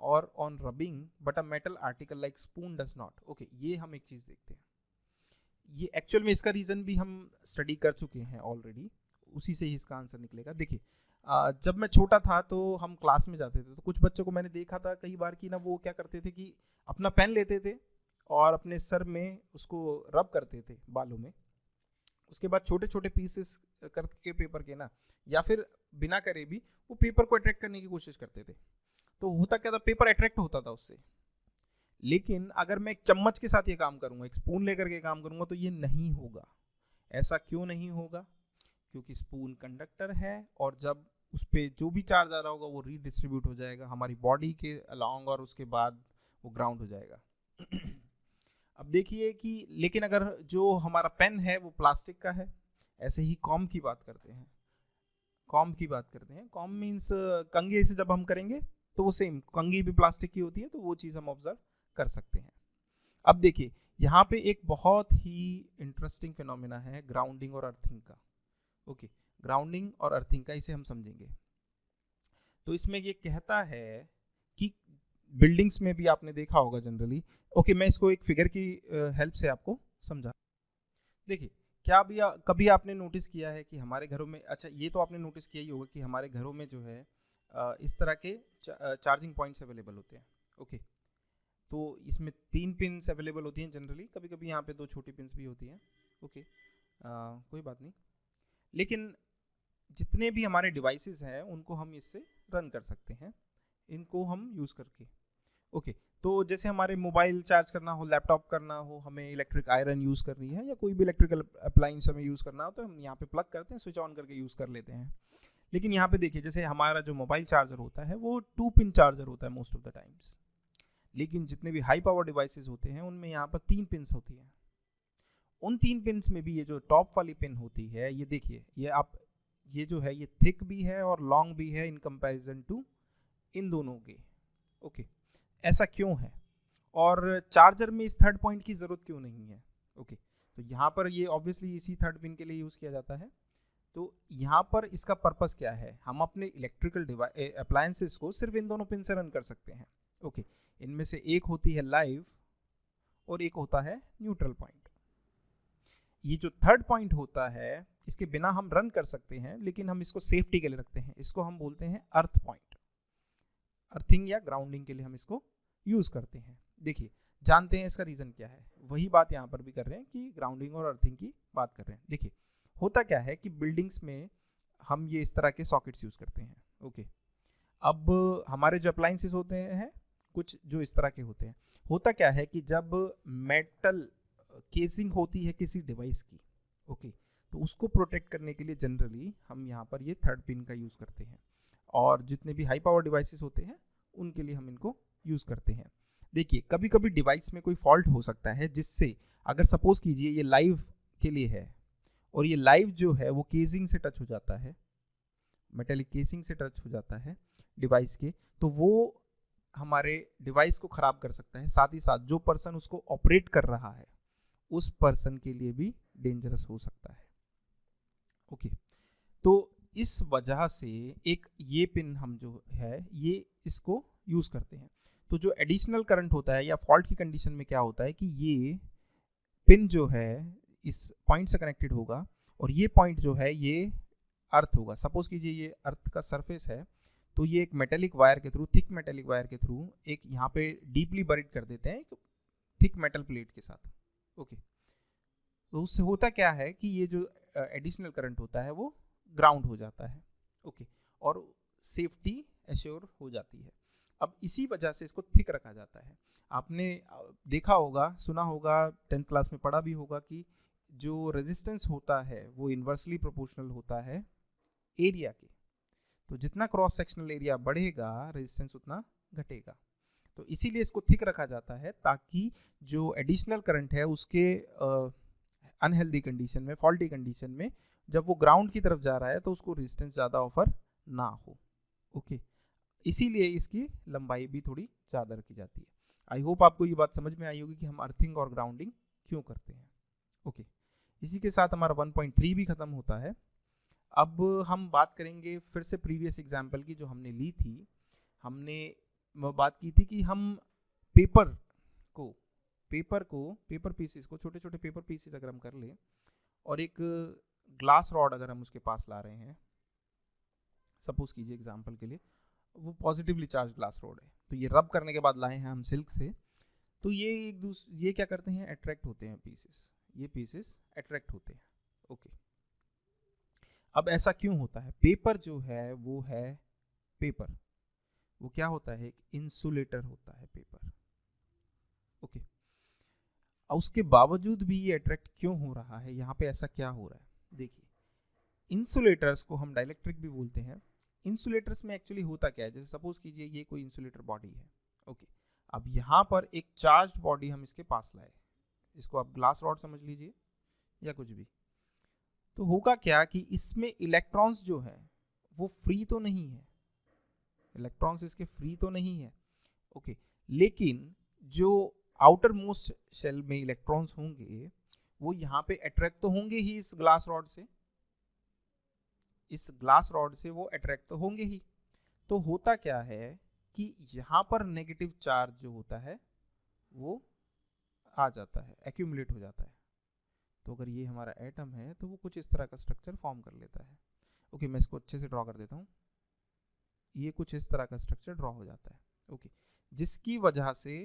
or on rubbing, but a metal article like spoon does not? Okay, ये हम एक चीज़ देखते हैं, ये एक्चुअल में इसका रीज़न भी हम स्टडी कर चुके हैं ऑलरेडी, उसी से ही इसका आंसर निकलेगा। देखिए, जब मैं छोटा था तो हम क्लास में जाते थे, तो कुछ बच्चों को मैंने देखा था कई बार कि ना वो क्या करते थे कि अपना पेन लेते थे और अपने सर में उसको रब करते थे बालों में, उसके बाद छोटे छोटे पीसेस करके पेपर के ना, या फिर बिना करे भी वो पेपर को अट्रैक्ट करने की कोशिश करते थे। तो होता क्या था, पेपर अट्रैक्ट होता था उससे। लेकिन अगर मैं एक चम्मच के साथ ये काम करूंगा, एक स्पून लेकर के काम करूंगा, तो ये नहीं होगा। ऐसा क्यों नहीं होगा, क्योंकि स्पून कंडक्टर है और जब उस पर जो भी चार्ज आ रहा होगा वो रीडिस्ट्रीब्यूट हो जाएगा हमारी बॉडी के अलॉन्ग, और उसके बाद वो ग्राउंड हो जाएगा। अब देखिए कि लेकिन अगर जो हमारा पेन है वो प्लास्टिक का है, ऐसे ही कॉम की बात करते हैं, कॉम मीन्स कंघी से जब हम करेंगे तो वो सेम कंघी भी प्लास्टिक की होती है, तो वो चीज़ हम ऑब्जर्व कर सकते हैं। अब देखिए, यहाँ पे एक बहुत ही इंटरेस्टिंग फिनोमिना है ग्राउंडिंग और अर्थिंग का। ओके, ग्राउंडिंग और अर्थिंग का, इसे हम समझेंगे। तो इसमें ये कहता है कि बिल्डिंग्स में भी आपने देखा होगा जनरली। ओके, मैं इसको एक फिगर की हेल्प से आपको समझा। देखिए, क्या भी कभी आपने नोटिस किया है कि हमारे घरों में, अच्छा ये तो आपने नोटिस किया ही होगा कि हमारे घरों में जो है इस तरह के चार्जिंग पॉइंट्स अवेलेबल होते हैं। ओके, तो इसमें 3 पिन्स अवेलेबल होती हैं जनरली, कभी कभी यहाँ पे 2 छोटी पिन्स भी होती हैं। ओके, कोई बात नहीं, लेकिन जितने भी हमारे डिवाइसेस हैं उनको हम इससे रन कर सकते हैं इनको हम यूज़ करके। ओके तो जैसे हमारे मोबाइल चार्ज करना हो, लैपटॉप करना हो, हमें इलेक्ट्रिक आयरन यूज़ करनी है या कोई भी इलेक्ट्रिकल अप्लायंस हमें यूज़ करना हो तो हम यहाँ पे प्लग करते हैं, स्विच ऑन करके यूज़ कर लेते हैं। लेकिन यहाँ पे देखिए जैसे हमारा जो मोबाइल चार्जर होता है वो 2 पिन चार्जर होता है मोस्ट ऑफ द टाइम्स, लेकिन जितने भी हाई पावर डिवाइसेस होते हैं उनमें यहाँ पर 3 पिन्स होती हैं। उन 3 पिन्स में भी ये जो टॉप वाली पिन होती है, ये देखिए ये जो है ये थिक भी है और लॉन्ग भी है इन कंपैरिजन टू इन दोनों के। ओके ऐसा क्यों है और चार्जर में इस थर्ड पॉइंट की ज़रूरत क्यों नहीं है? ओके तो यहाँ पर ये ऑब्वियसली इसी थर्ड पिन के लिए यूज़ किया जाता है। तो यहाँ पर इसका पर्पस क्या है, हम अपने इलेक्ट्रिकल अप्लायंसेस को सिर्फ इन दोनों पिन से रन कर सकते हैं। ओके इनमें से एक होती है लाइव और एक होता है न्यूट्रल पॉइंट। ये जो थर्ड पॉइंट होता है इसके बिना हम रन कर सकते हैं, लेकिन हम इसको सेफ्टी के लिए रखते हैं। इसको हम बोलते हैं अर्थ पॉइंट, अर्थिंग या ग्राउंडिंग के लिए हम इसको यूज करते हैं। देखिए जानते हैं इसका रीजन क्या है, वही बात यहाँ पर भी कर रहे हैं कि ग्राउंडिंग और अर्थिंग की बात कर रहे हैं। देखिए होता क्या है कि बिल्डिंग्स में हम ये इस तरह के सॉकेट्स यूज करते हैं। ओके अब हमारे जो अप्लायंसेस होते हैं कुछ जो इस तरह के होते हैं, होता क्या है कि जब मेटल केसिंग होती है किसी डिवाइस की, ओके तो उसको प्रोटेक्ट करने के लिए जनरली हम यहाँ पर ये थर्ड पिन का यूज़ करते हैं, और जितने भी हाई पावर डिवाइसेस होते हैं उनके लिए हम इनको यूज़ करते हैं। देखिए कभी कभी डिवाइस में कोई फॉल्ट हो सकता है जिससे अगर सपोज कीजिए ये लाइव के लिए है और ये लाइव जो है वो केसिंग से टच हो जाता है, मेटेलिक केसिंग से टच हो जाता है डिवाइस के, तो वो हमारे डिवाइस को ख़राब कर सकता है। साथ ही साथ जो पर्सन उसको ऑपरेट कर रहा है उस पर्सन के लिए भी डेंजरस हो सकता है। ओके तो इस वजह से एक ये पिन हम जो है ये इसको यूज़ करते हैं। तो जो एडिशनल करंट होता है या फॉल्ट की कंडीशन में क्या होता है कि ये पिन जो है इस पॉइंट से कनेक्टेड होगा और ये पॉइंट जो है ये अर्थ होगा। सपोज कीजिए ये अर्थ का सरफेस है, तो ये एक मेटेलिक वायर के थ्रू, थिक मेटेलिक वायर के थ्रू एक यहाँ पे डीपली बरीड कर देते हैं एक थिक मेटल प्लेट के साथ। ओके तो उससे होता क्या है कि ये जो एडिशनल करंट होता है वो ग्राउंड हो जाता है। ओके और सेफ्टी एश्योर हो जाती है। अब इसी वजह से इसको थिक रखा जाता है। आपने देखा होगा, सुना होगा, 10th क्लास में पढ़ा भी होगा कि जो रेजिस्टेंस होता है वो इन्वर्सली प्रोपोर्शनल होता है एरिया के। तो जितना क्रॉस सेक्शनल एरिया बढ़ेगा रेजिस्टेंस उतना घटेगा। तो इसीलिए इसको थिक रखा जाता है ताकि जो एडिशनल करंट है उसके अनहेल्दी कंडीशन में, फॉल्टी कंडीशन में जब वो ग्राउंड की तरफ जा रहा है तो उसको रेजिस्टेंस ज़्यादा ऑफर ना हो। ओके इसीलिए इसकी लंबाई भी थोड़ी ज़्यादा रखी जाती है। आई होप आपको ये बात समझ में आई होगी कि हम अर्थिंग और ग्राउंडिंग क्यों करते हैं। ओके इसी के साथ हमारा 1.3 भी ख़त्म होता है। अब हम बात करेंगे फिर से प्रीवियस एग्जाम्पल की जो हमने ली थी। हमने बात की थी कि हम पेपर पीसेस को, छोटे छोटे पेपर पीसेस अगर हम कर लें और एक ग्लास रॉड अगर हम उसके पास ला रहे हैं, सपोज कीजिए एग्जाम्पल के लिए वो पॉजिटिवली चार्ज ग्लास रॉड है, तो ये रब करने के बाद लाए हैं हम सिल्क से, तो ये क्या करते हैं, अट्रैक्ट होते हैं पीसेस, ये पीसेस अट्रैक्ट होते हैं। ओके अब ऐसा क्यों होता है? पेपर जो है वो है पेपर, वो क्या होता है, एक इंसुलेटर होता है पेपर। ओके उसके बावजूद भी ये अट्रैक्ट क्यों हो रहा है, यहाँ पे ऐसा क्या हो रहा है? देखिए इंसुलेटर्स को हम डाइलेक्ट्रिक भी बोलते हैं। इंसुलेटर्स में एक्चुअली होता क्या है, जैसे सपोज कीजिए ये कोई इंसुलेटर बॉडी है। ओके अब यहाँ पर एक चार्ज बॉडी हम इसके पास लाए, इसको आप ग्लास रॉड समझ लीजिए या कुछ भी, तो होगा क्या कि इसमें इलेक्ट्रॉन्स जो है वो फ्री तो नहीं है, इलेक्ट्रॉन्स इसके फ्री तो नहीं है। ओके लेकिन जो आउटर मोस्ट शेल में इलेक्ट्रॉन्स होंगे वो यहाँ पे अट्रैक्ट तो होंगे ही इस ग्लास रॉड से, इस ग्लास रॉड से वो अट्रैक्ट तो होंगे ही। तो होता क्या है कि यहाँ पर नेगेटिव चार्ज जो होता है वो आ जाता है, एक्यूमुलेट हो जाता है। तो अगर ये हमारा एटम है तो वो कुछ इस तरह का स्ट्रक्चर फॉर्म कर लेता है। ओके मैं इसको अच्छे से ड्रॉ कर देता हूँ, ये कुछ इस तरह का स्ट्रक्चर ड्रॉ हो जाता है। ओके जिसकी वजह से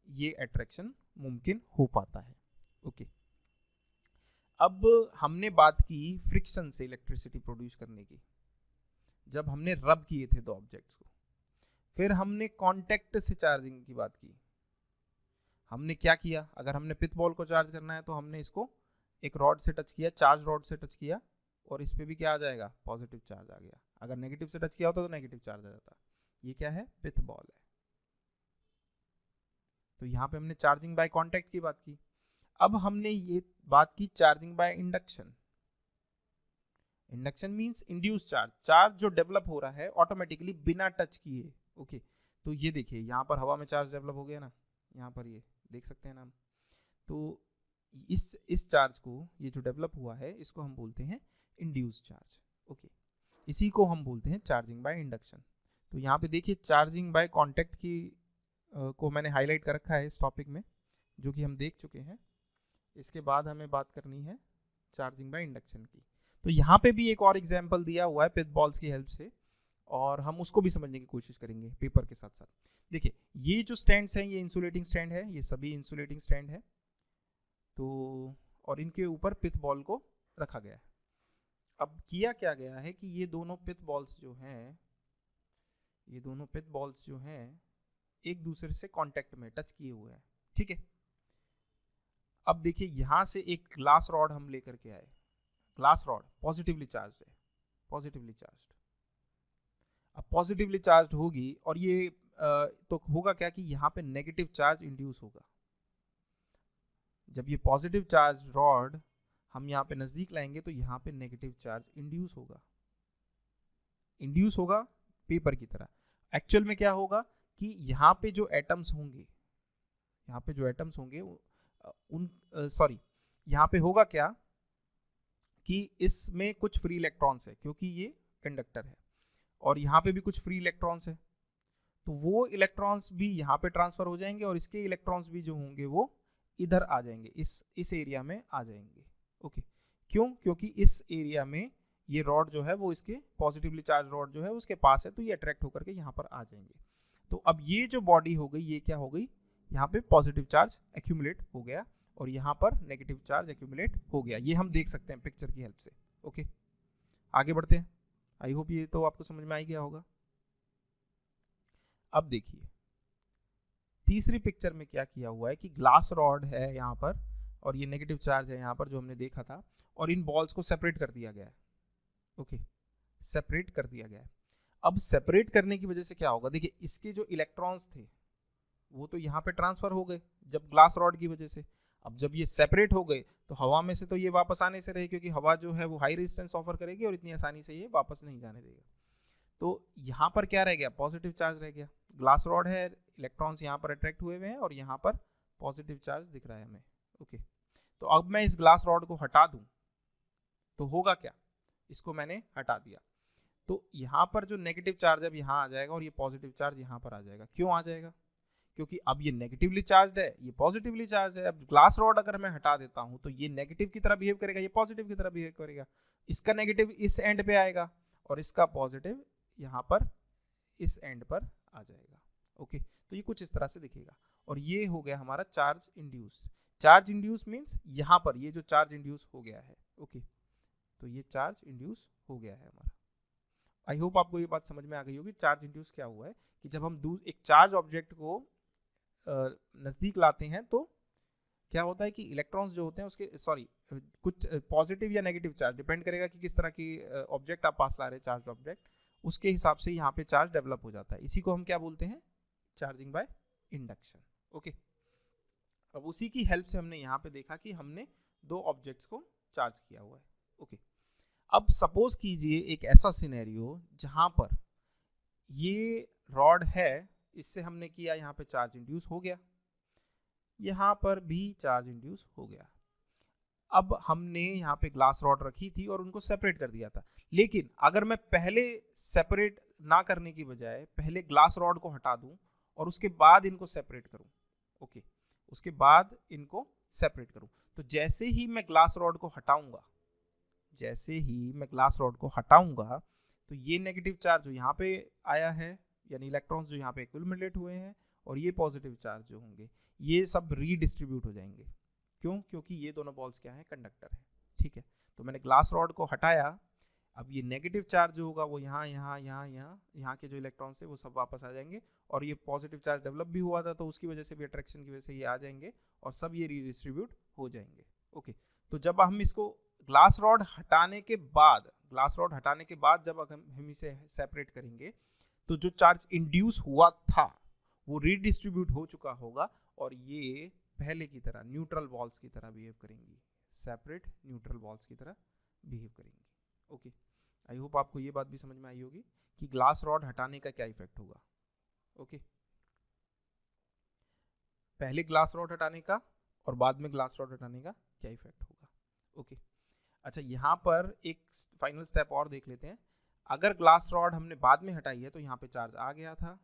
ये अट्रैक्शन मुमकिन हो पाता है। ओके अब हमने बात की फ्रिक्शन से इलेक्ट्रिसिटी प्रोड्यूस करने की। जब हमने रब किए थे दो ऑब्जेक्ट्स को। फिर हमने कांटेक्ट से चार्जिंग की बात की। हमने क्या किया, अगर हमने पिथ बॉल को चार्ज करना है तो हमने इसको एक रॉड से टच किया, चार्ज रॉड से टच किया, और इस पे भी क्या आ जाएगा, पॉजिटिव चार्ज आ गया। अगर नेगेटिव से टच किया होता तो नेगेटिव चार्ज आ जाता। ये क्या है, पिथ बॉल है। तो यहाँ पे हमने चार्जिंग बाय कांटेक्ट की बात की। अब हमने ये बात की charging by induction. Induction means induce charge, charge जो डेवलप हो रहा है ऑटोमेटिकली बिना टच किए। ओके, तो ये देखिए यहाँ पर हवा में चार्ज डेवलप हो गया ना, यहाँ पर ये देख सकते हैं ना हम। तो इस चार्ज को, ये जो डेवलप हुआ है, इसको हम बोलते हैं इंड्यूस चार्ज। ओके, इसी को हम बोलते हैं चार्जिंग बाय इंडक्शन। तो यहाँ पे देखिए चार्जिंग बाय कांटेक्ट की को मैंने हाईलाइट कर रखा है इस टॉपिक में, जो कि हम देख चुके हैं। इसके बाद हमें बात करनी है चार्जिंग बाय इंडक्शन की। तो यहाँ पे भी एक और एग्जांपल दिया हुआ है पिथ बॉल्स की हेल्प से, और हम उसको भी समझने की कोशिश करेंगे पेपर के साथ साथ। देखिए ये जो स्टैंड्स हैं, ये इंसुलेटिंग स्टैंड है, ये सभी इंसुलेटिंग स्टैंड है। तो और इनके ऊपर पिथ बॉल को रखा गया है। अब किया क्या गया है कि ये दोनों पिथ बॉल्स जो हैं, ये दोनों पिथ बॉल्स जो हैं एक दूसरे से कांटेक्ट में टच किए हुए हैं, ठीक है। अब देखिए यहाँ से एक ग्लास रॉड हम लेकर के आए, ग्लास रॉड पॉजिटिवली चार्ज है, पॉजिटिवली चार्ज। अब पॉजिटिवली चार्ज होगी और ये तो होगा क्या कि यहाँ पे नेगेटिव चार्ज इंड्यूस होगा। जब ये पॉजिटिव चार्ज रॉड हम यहाँ पे नजदीक लाएंगे तो यहाँ पे नेगेटिव चार्ज इंड्यूस होगा, इंड्यूस होगा पेपर की तरह। एक्चुअल में क्या होगा कि यहाँ पे जो एटम्स होंगे, यहाँ पे जो एटम्स होंगे उन सॉरी यहाँ पे होगा क्या कि इसमें कुछ फ्री इलेक्ट्रॉन्स है, क्योंकि ये कंडक्टर है, और यहाँ पे भी कुछ फ्री इलेक्ट्रॉन्स है। तो वो इलेक्ट्रॉन्स भी यहाँ पे ट्रांसफर हो जाएंगे और इसके इलेक्ट्रॉन्स भी जो होंगे वो इधर आ जाएंगे, इस एरिया में आ जाएंगे। ओके, क्यों, क्योंकि इस एरिया में ये रॉड जो है वो इसके पॉजिटिवली चार्ज रॉड जो है उसके पास है, तो ये अट्रैक्ट होकर के यहाँ पर आ जाएंगे। तो अब ये जो बॉडी हो गई, ये क्या हो गई, यहाँ पे पॉजिटिव चार्ज एक्यूमुलेट हो गया और यहाँ पर नेगेटिव चार्ज एक्यूमुलेट हो गया। ये हम देख सकते हैं पिक्चर की हेल्प से। ओके, आगे बढ़ते हैं। आई होप ये तो आपको समझ में आ ही गया होगा। अब देखिए तीसरी पिक्चर में क्या किया हुआ है कि ग्लास रॉड है यहाँ पर और ये नेगेटिव चार्ज है यहाँ पर जो हमने देखा था, और इन बॉल्स को सेपरेट कर दिया गया है। ओके, सेपरेट कर दिया गया है। अब सेपरेट करने की वजह से क्या होगा, देखिए इसके जो इलेक्ट्रॉन्स थे वो तो यहाँ पे ट्रांसफर हो गए जब ग्लास रॉड की वजह से। अब जब ये सेपरेट हो गए तो हवा में से तो ये वापस आने से रहे, क्योंकि हवा जो है वो हाई रेजिस्टेंस ऑफर करेगी और इतनी आसानी से ये वापस नहीं जाने देगा। तो यहाँ पर क्या रह गया, पॉजिटिव चार्ज रह गया। ग्लास रॉड है, इलेक्ट्रॉन्स यहाँ पर अट्रैक्ट हुए हुए हैं और यहाँ पर पॉजिटिव चार्ज दिख रहा है हमें। ओके, तो अब मैं इस ग्लास रॉड को हटा दूं तो होगा क्या, इसको मैंने हटा दिया तो यहाँ पर जो नेगेटिव चार्ज है अब यहाँ आ जाएगा और ये पॉजिटिव चार्ज यहाँ पर आ जाएगा। क्यों आ जाएगा, क्योंकि अब ये नेगेटिवली चार्ज है, ये पॉजिटिवली चार्ज है। अब ग्लास रॉड अगर मैं हटा देता हूँ तो ये नेगेटिव की तरह बिहेव करेगा, ये पॉजिटिव की तरह बिहेव करेगा। इसका नेगेटिव इस एंड पे आएगा और इसका पॉजिटिव यहाँ पर इस एंड पर आ जाएगा। ओके, तो ये कुछ इस तरह से दिखेगा और ये हो गया हमारा charge induce. Charge induce means यहाँ पर ये जो चार्ज इंड्यूस हो गया है। ओके, तो ये चार्ज इंड्यूस हो गया है हमारा। आई होप आपको ये बात समझ में आ गई होगी। चार्ज इंड्यूस क्या हुआ है कि जब हम एक चार्ज ऑब्जेक्ट को नज़दीक लाते हैं तो क्या होता है कि इलेक्ट्रॉन्स जो होते हैं उसके कुछ पॉजिटिव या नेगेटिव चार्ज, डिपेंड करेगा कि किस तरह की ऑब्जेक्ट आप पास ला रहे हैं, चार्ज ऑब्जेक्ट, उसके हिसाब से यहाँ पे चार्ज डेवलप हो जाता है। इसी को हम क्या बोलते हैं, चार्जिंग बाय इंडक्शन। ओके, अब उसी की हेल्प से हमने यहाँ पे देखा कि हमने दो ऑब्जेक्ट्स को चार्ज किया हुआ है। ओके, अब सपोज कीजिए एक ऐसा सिनेरियो जहाँ पर ये रॉड है, इससे हमने किया, यहाँ पे चार्ज इंड्यूस हो गया, यहाँ पर भी चार्ज इंड्यूस हो गया। अब हमने यहाँ पे ग्लास रॉड रखी थी और उनको सेपरेट कर दिया था, लेकिन अगर मैं पहले सेपरेट ना करने की बजाय पहले ग्लास रॉड को हटा दूं और उसके बाद इनको सेपरेट करूं, ओके, उसके बाद इनको सेपरेट करूं, तो जैसे ही मैं ग्लास रॉड को हटाऊंगा, जैसे ही मैं ग्लास रॉड को हटाऊंगा तो ये नेगेटिव चार्ज जो यहाँ पे आया है, यानी इलेक्ट्रॉन्स जो यहाँ पे एक्यूमुलेट हुए हैं, और ये पॉजिटिव चार्ज जो होंगे, ये सब रीडिस्ट्रीब्यूट हो जाएंगे। क्यों, क्योंकि ये दोनों बॉल्स क्या है, कंडक्टर है। ठीक है, तो मैंने ग्लास रॉड को हटाया अब ये नेगेटिव चार्ज जो होगा वो यहाँ यहाँ यहाँ यहाँ यहाँ के जो इलेक्ट्रॉन्स थे वो सब वापस आ जाएंगे, और ये पॉजिटिव चार्ज डेवलप भी हुआ था तो उसकी वजह से भी अट्रैक्शन की वजह से ये आ जाएंगे और सब ये रीडिस्ट्रीब्यूट हो जाएंगे। ओके, तो जब हम इसको ग्लास रॉड हटाने के बाद जब हम इसे सेपरेट करेंगे तो जो चार्ज इंड्यूस हुआ था वो रीडिस्ट्रीब्यूट हो चुका होगा और ये पहले की तरह न्यूट्रल बॉल्स की तरह बिहेव करेंगी, सेपरेट न्यूट्रल बॉल्स की तरह बिहेव करेंगी। ओके, आई होप आपको ये बात भी समझ में आई होगी कि ग्लास रॉड हटाने का क्या इफेक्ट होगा। ओके, पहले ग्लास रॉड हटाने का और बाद में ग्लास रॉड हटाने का क्या इफेक्ट होगा। ओके, अच्छा यहाँ पर एक फाइनल स्टेप और देख लेते हैं। अगर ग्लास रॉड हमने बाद में हटाई है तो यहाँ पे चार्ज आ गया था,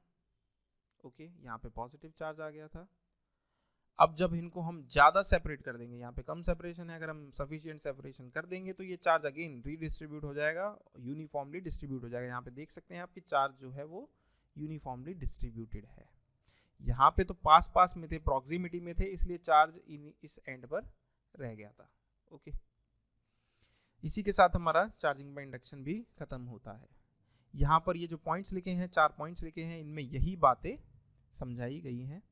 ओके, यहाँ पे पॉजिटिव चार्ज आ गया था। अब जब इनको हम ज़्यादा सेपरेट कर देंगे, यहाँ पे कम सेपरेशन है, अगर हम सफिशिएंट सेपरेशन कर देंगे तो ये चार्ज अगेन रीडिस्ट्रीब्यूट हो जाएगा, यूनिफॉर्मली डिस्ट्रीब्यूट हो जाएगा। यहाँ पे देख सकते हैं आपकी चार्ज जो है वो यूनिफॉर्मली डिस्ट्रीब्यूटेड है। यहाँ पे तो पास पास में थे, प्रॉक्सिमिटी में थे, इसलिए चार्ज इस एंड पर रह गया था। ओके, इसी के साथ हमारा चार्जिंग बाय इंडक्शन भी खत्म होता है। यहाँ पर ये जो पॉइंट्स लिखे हैं, 4 पॉइंट्स लिखे हैं, इनमें यही बातें समझाई गई हैं।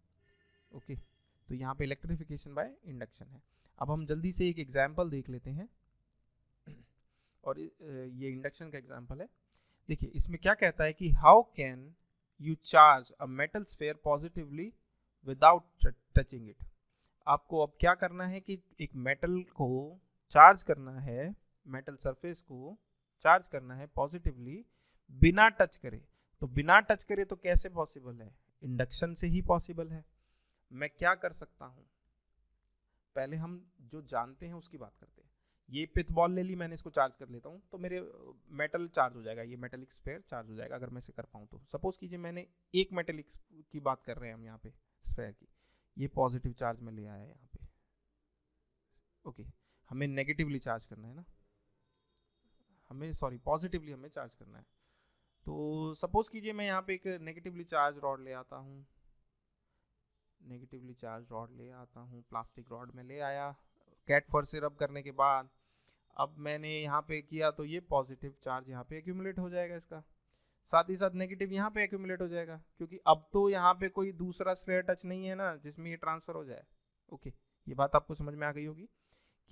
ओके, तो यहाँ पे इलेक्ट्रिफिकेशन बाय इंडक्शन है। अब हम जल्दी से एक एग्जाम्पल देख लेते हैं और ये इंडक्शन का एग्जाम्पल है। देखिए इसमें क्या कहता है कि how can you charge a metal sphere positively without touching it. आपको अब क्या करना है कि एक मेटल को चार्ज करना है, मेटल सरफेस को चार्ज करना है पॉजिटिवली बिना टच करे। तो बिना टच करे तो कैसे पॉसिबल है? इंडक्शन से ही पॉसिबल है। मैं क्या कर सकता हूँ, पहले हम जो जानते हैं उसकी बात करते हैं। ये पिथ बॉल ले ली मैंने, इसको चार्ज कर लेता हूँ तो मेरे मेटल चार्ज हो जाएगा, ये मेटेलिक स्फीयर चार्ज हो जाएगा अगर मैं इसे कर पाऊँ तो। सपोज कीजिए मैंने एक मेटेलिक की बात कर रहे हैं हम यहाँ पे स्फीयर की, ये पॉजिटिव चार्ज में ले आया है यहाँ पे। ओके, हमें नेगेटिवली चार्ज करना है ना, पॉजिटिवली हमें चार्ज करना है। तो सपोज कीजिए मैं यहाँ पे एक नेगेटिवली चार्ज रॉड ले आता हूँ, प्लास्टिक रॉड में ले आया, कैट फर से रब करने के बाद अब मैंने यहाँ पे किया तो ये पॉजिटिव चार्ज यहाँ पे एक्यूमुलेट हो जाएगा इसका, साथ ही साथ नेगेटिव यहाँ पे एक्यूमुलेट हो जाएगा, क्योंकि अब तो यहाँ पे कोई दूसरा स्फीयर टच नहीं है ना जिसमें ये ट्रांसफर हो जाए। ओके, ये बात आपको समझ में आ गई होगी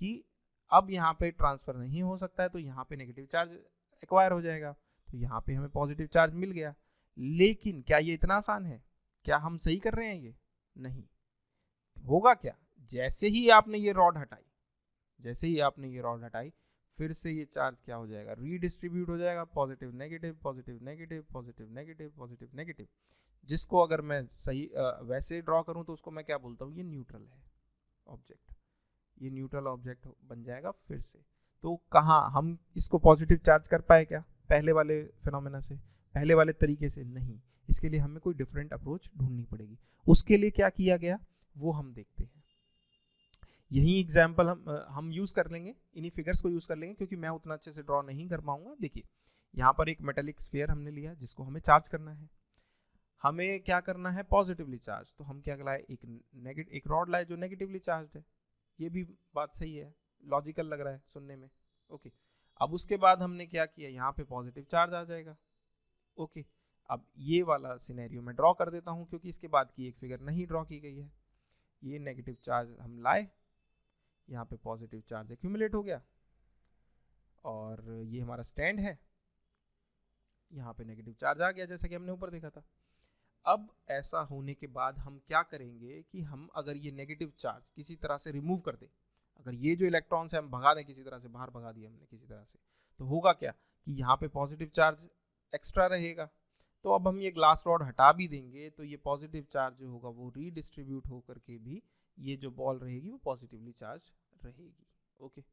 कि अब यहाँ पे ट्रांसफर नहीं हो सकता है तो यहाँ पे नेगेटिव चार्ज एक्वायर हो जाएगा, तो यहाँ पे हमें पॉजिटिव चार्ज मिल गया। लेकिन क्या ये इतना आसान है? क्या हम सही कर रहे हैं? ये नहीं होगा। क्या जैसे ही आपने ये रॉड हटाई, फिर से ये चार्ज क्या हो जाएगा? रीडिस्ट्रीब्यूट हो जाएगा, positive negative positive negative positive negative positive negative, जिसको अगर मैं सही वैसे ड्रॉ करूं तो उसको मैं क्या बोलता हूँ? ये न्यूट्रल है ऑब्जेक्ट, ये न्यूट्रल ऑब्जेक्ट बन जाएगा फिर से। तो कहाँ हम इसको पॉजिटिव चार्ज कर पाए क्या पहले वाले फिनोमेना से, पहले वाले तरीके से? नहीं। इसके लिए हमें कोई डिफरेंट अप्रोच ढूंढनी पड़ेगी। उसके लिए क्या किया गया वो हम देखते हैं। यही एग्जाम्पल हम यूज़ कर लेंगे, इन्हीं फिगर्स को यूज़ कर लेंगे क्योंकि मैं उतना अच्छे से ड्रॉ नहीं कर पाऊंगा। देखिए यहाँ पर एक मेटेलिक स्फीयर हमने लिया जिसको हमें चार्ज करना है। हमें क्या करना है? Positively charge. तो हम क्या लाए? एक रॉड लाए जो नेगेटिवली चार्ज है। ये भी बात सही है, लॉजिकल लग रहा है सुनने में। ओके, अब उसके बाद हमने क्या किया? यहाँ पे पॉजिटिव चार्ज आ जाएगा। ओके, अब ये वाला सिनेरियो मैं ड्रॉ कर देता हूँ क्योंकि इसके बाद की एक फिगर नहीं ड्रॉ की गई है। ये नेगेटिव चार्ज हम लाए, यहाँ पे पॉजिटिव चार्ज एक्यूमुलेट हो गया और ये हमारा स्टैंड है, यहाँ पे नेगेटिव चार्ज आ गया जैसा कि हमने ऊपर देखा था। अब ऐसा होने के बाद हम क्या करेंगे कि हम अगर ये नेगेटिव चार्ज किसी तरह से रिमूव कर दें, अगर ये जो इलेक्ट्रॉन्स है हम भगा दें किसी तरह से, बाहर भगा दिए हमने किसी तरह से, तो होगा क्या कि यहाँ पे पॉजिटिव चार्ज एक्स्ट्रा रहेगा। तो अब हम ये ग्लास रॉड हटा भी देंगे तो ये पॉजिटिव चार्ज जो होगा वो रीडिस्ट्रीब्यूट होकर के भी ये जो बॉल रहेगी वो पॉजिटिवली चार्ज रहेगी। ओके,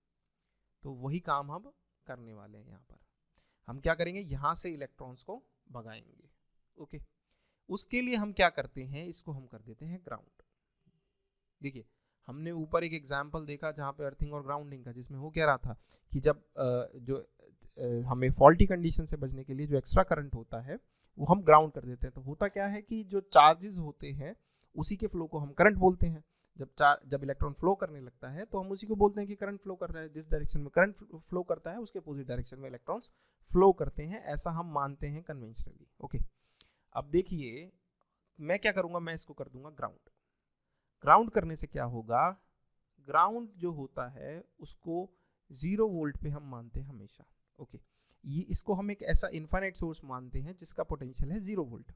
तो वही काम हम करने वाले हैं। यहाँ पर हम क्या करेंगे? यहाँ से इलेक्ट्रॉन्स को भगाएंगे। ओके, उसके लिए हम क्या करते हैं? इसको हम कर देते हैं ग्राउंड। देखिए हमने ऊपर एक एग्जाम्पल देखा जहाँ पे अर्थिंग और ग्राउंडिंग का, जिसमें हो क्या रहा था कि जब हमें फॉल्टी कंडीशन से बचने के लिए जो एक्स्ट्रा करंट होता है वो हम ग्राउंड कर देते हैं। तो होता क्या है कि जो चार्जेस होते हैं उसी के फ्लो को हम करंट बोलते हैं। जब इलेक्ट्रॉन फ्लो करने लगता है तो हम उसी को बोलते हैं कि करंट फ्लो कर रहा है। जिस डायरेक्शन में करंट फ्लो करता है उसके अपोजिट डायरेक्शन में इलेक्ट्रॉन्स फ्लो करते हैं, ऐसा हम मानते हैं कन्वेंशनली। ओके, अब देखिए मैं क्या करूंगा, मैं इसको कर दूंगा ग्राउंड। ग्राउंड करने से क्या होगा, ग्राउंड जो होता है उसको 0 वोल्ट पे हम मानते हैं हमेशा। ओके, ये इसको हम एक ऐसा इनफाइनाइट सोर्स मानते हैं जिसका पोटेंशियल है 0 वोल्ट।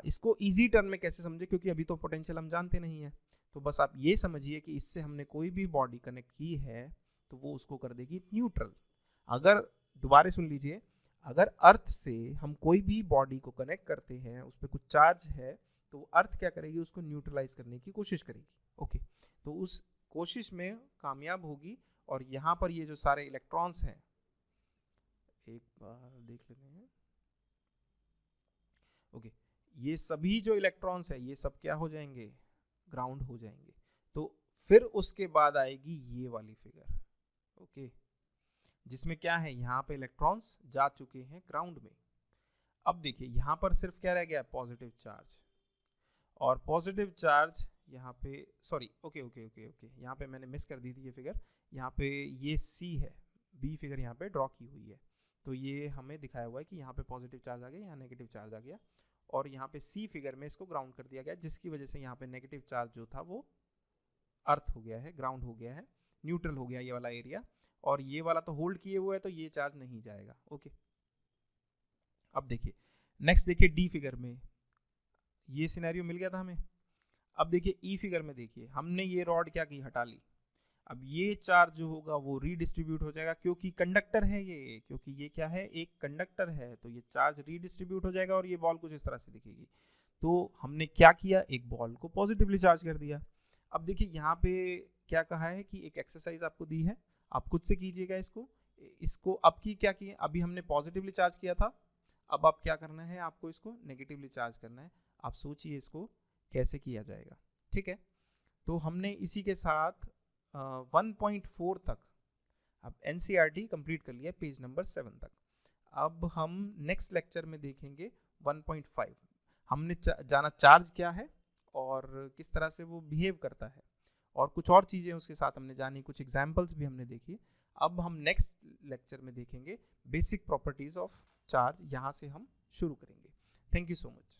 इसको इजी टर्म में कैसे समझे, क्योंकि अभी तो पोटेंशियल हम जानते नहीं है, तो बस आप ये समझिए कि इससे हमने कोई भी बॉडी कनेक्ट की है तो वो उसको कर देगी न्यूट्रल। अगर दोबारा सुन लीजिए, अगर अर्थ से हम कोई भी बॉडी को कनेक्ट करते हैं, उस पर कुछ चार्ज है, तो अर्थ क्या करेगी, उसको न्यूट्रलाइज करने की कोशिश करेगी। ओके, तो उस कोशिश में कामयाब होगी, और यहाँ पर ये जो सारे इलेक्ट्रॉन्स हैं, एक बार देख लेते हैं। ओके, ये सभी जो इलेक्ट्रॉन्स है ये सब क्या हो जाएंगे, ग्राउंड हो जाएंगे। तो फिर उसके बाद आएगी ये वाली फिगर, ओके, जिसमें क्या है, यहाँ पे इलेक्ट्रॉन्स जा चुके हैं ग्राउंड में। अब देखिए यहाँ पर सिर्फ क्या रह गया, पॉजिटिव चार्ज, और पॉजिटिव चार्ज यहाँ पे, sorry, okay okay okay okay, यहाँ पे मैंने मिस कर दी थी ये फिगर। यहाँ पे ये सी है, बी फिगर यहाँ पे ड्रॉ की हुई है, तो ये हमें दिखाया हुआ है कि यहाँ पे पॉजिटिव चार्ज आ गया, यहाँ नेगेटिव चार्ज आ गया, और यहाँ पे सी फिगर में इसको ग्राउंड कर दिया गया, जिसकी वजह से यहाँ पे नेगेटिव चार्ज जो था वो अर्थ हो गया है, ग्राउंड हो गया है, न्यूट्रल हो गया ये वाला एरिया, और ये वाला तो होल्ड किए हुए है, तो ये चार्ज नहीं जाएगा। ओके, अब देखिए नेक्स्ट, देखिए डी फिगर में ये सिनेरियो मिल गया था हमें। अब देखिए ई फिगर में, देखिए हमने ये रॉड क्या की, हटा ली। अब ये चार्ज जो होगा वो रीडिस्ट्रीब्यूट हो जाएगा, क्योंकि कंडक्टर है ये, क्योंकि ये क्या है, एक कंडक्टर है, तो ये चार्ज रीडिस्ट्रीब्यूट हो जाएगा और ये बॉल कुछ इस तरह से दिखेगी। तो हमने क्या किया, एक बॉल को पॉजिटिवली चार्ज कर दिया। अब देखिए यहाँ पे क्या कहा है कि एक एक्सरसाइज आपको दी है, आप खुद से कीजिएगा इसको अब की क्या किए, अभी हमने पॉजिटिवली चार्ज किया था, अब आप क्या करना है, आपको इसको नेगेटिवली चार्ज करना है। आप सोचिए इसको कैसे किया जाएगा। ठीक है, तो हमने इसी के साथ 1.4 तक अब NCERT कंप्लीट कर लिया, पेज नंबर 7 तक। अब हम नेक्स्ट लेक्चर में देखेंगे 1.5। हमने जाना चार्ज क्या है और किस तरह से वो बिहेव करता है, और कुछ और चीज़ें उसके साथ हमने जानी, कुछ एग्जाम्पल्स भी हमने देखी। अब हम नेक्स्ट लेक्चर में देखेंगे बेसिक प्रॉपर्टीज ऑफ चार्ज, यहाँ से हम शुरू करेंगे। Thank you so much.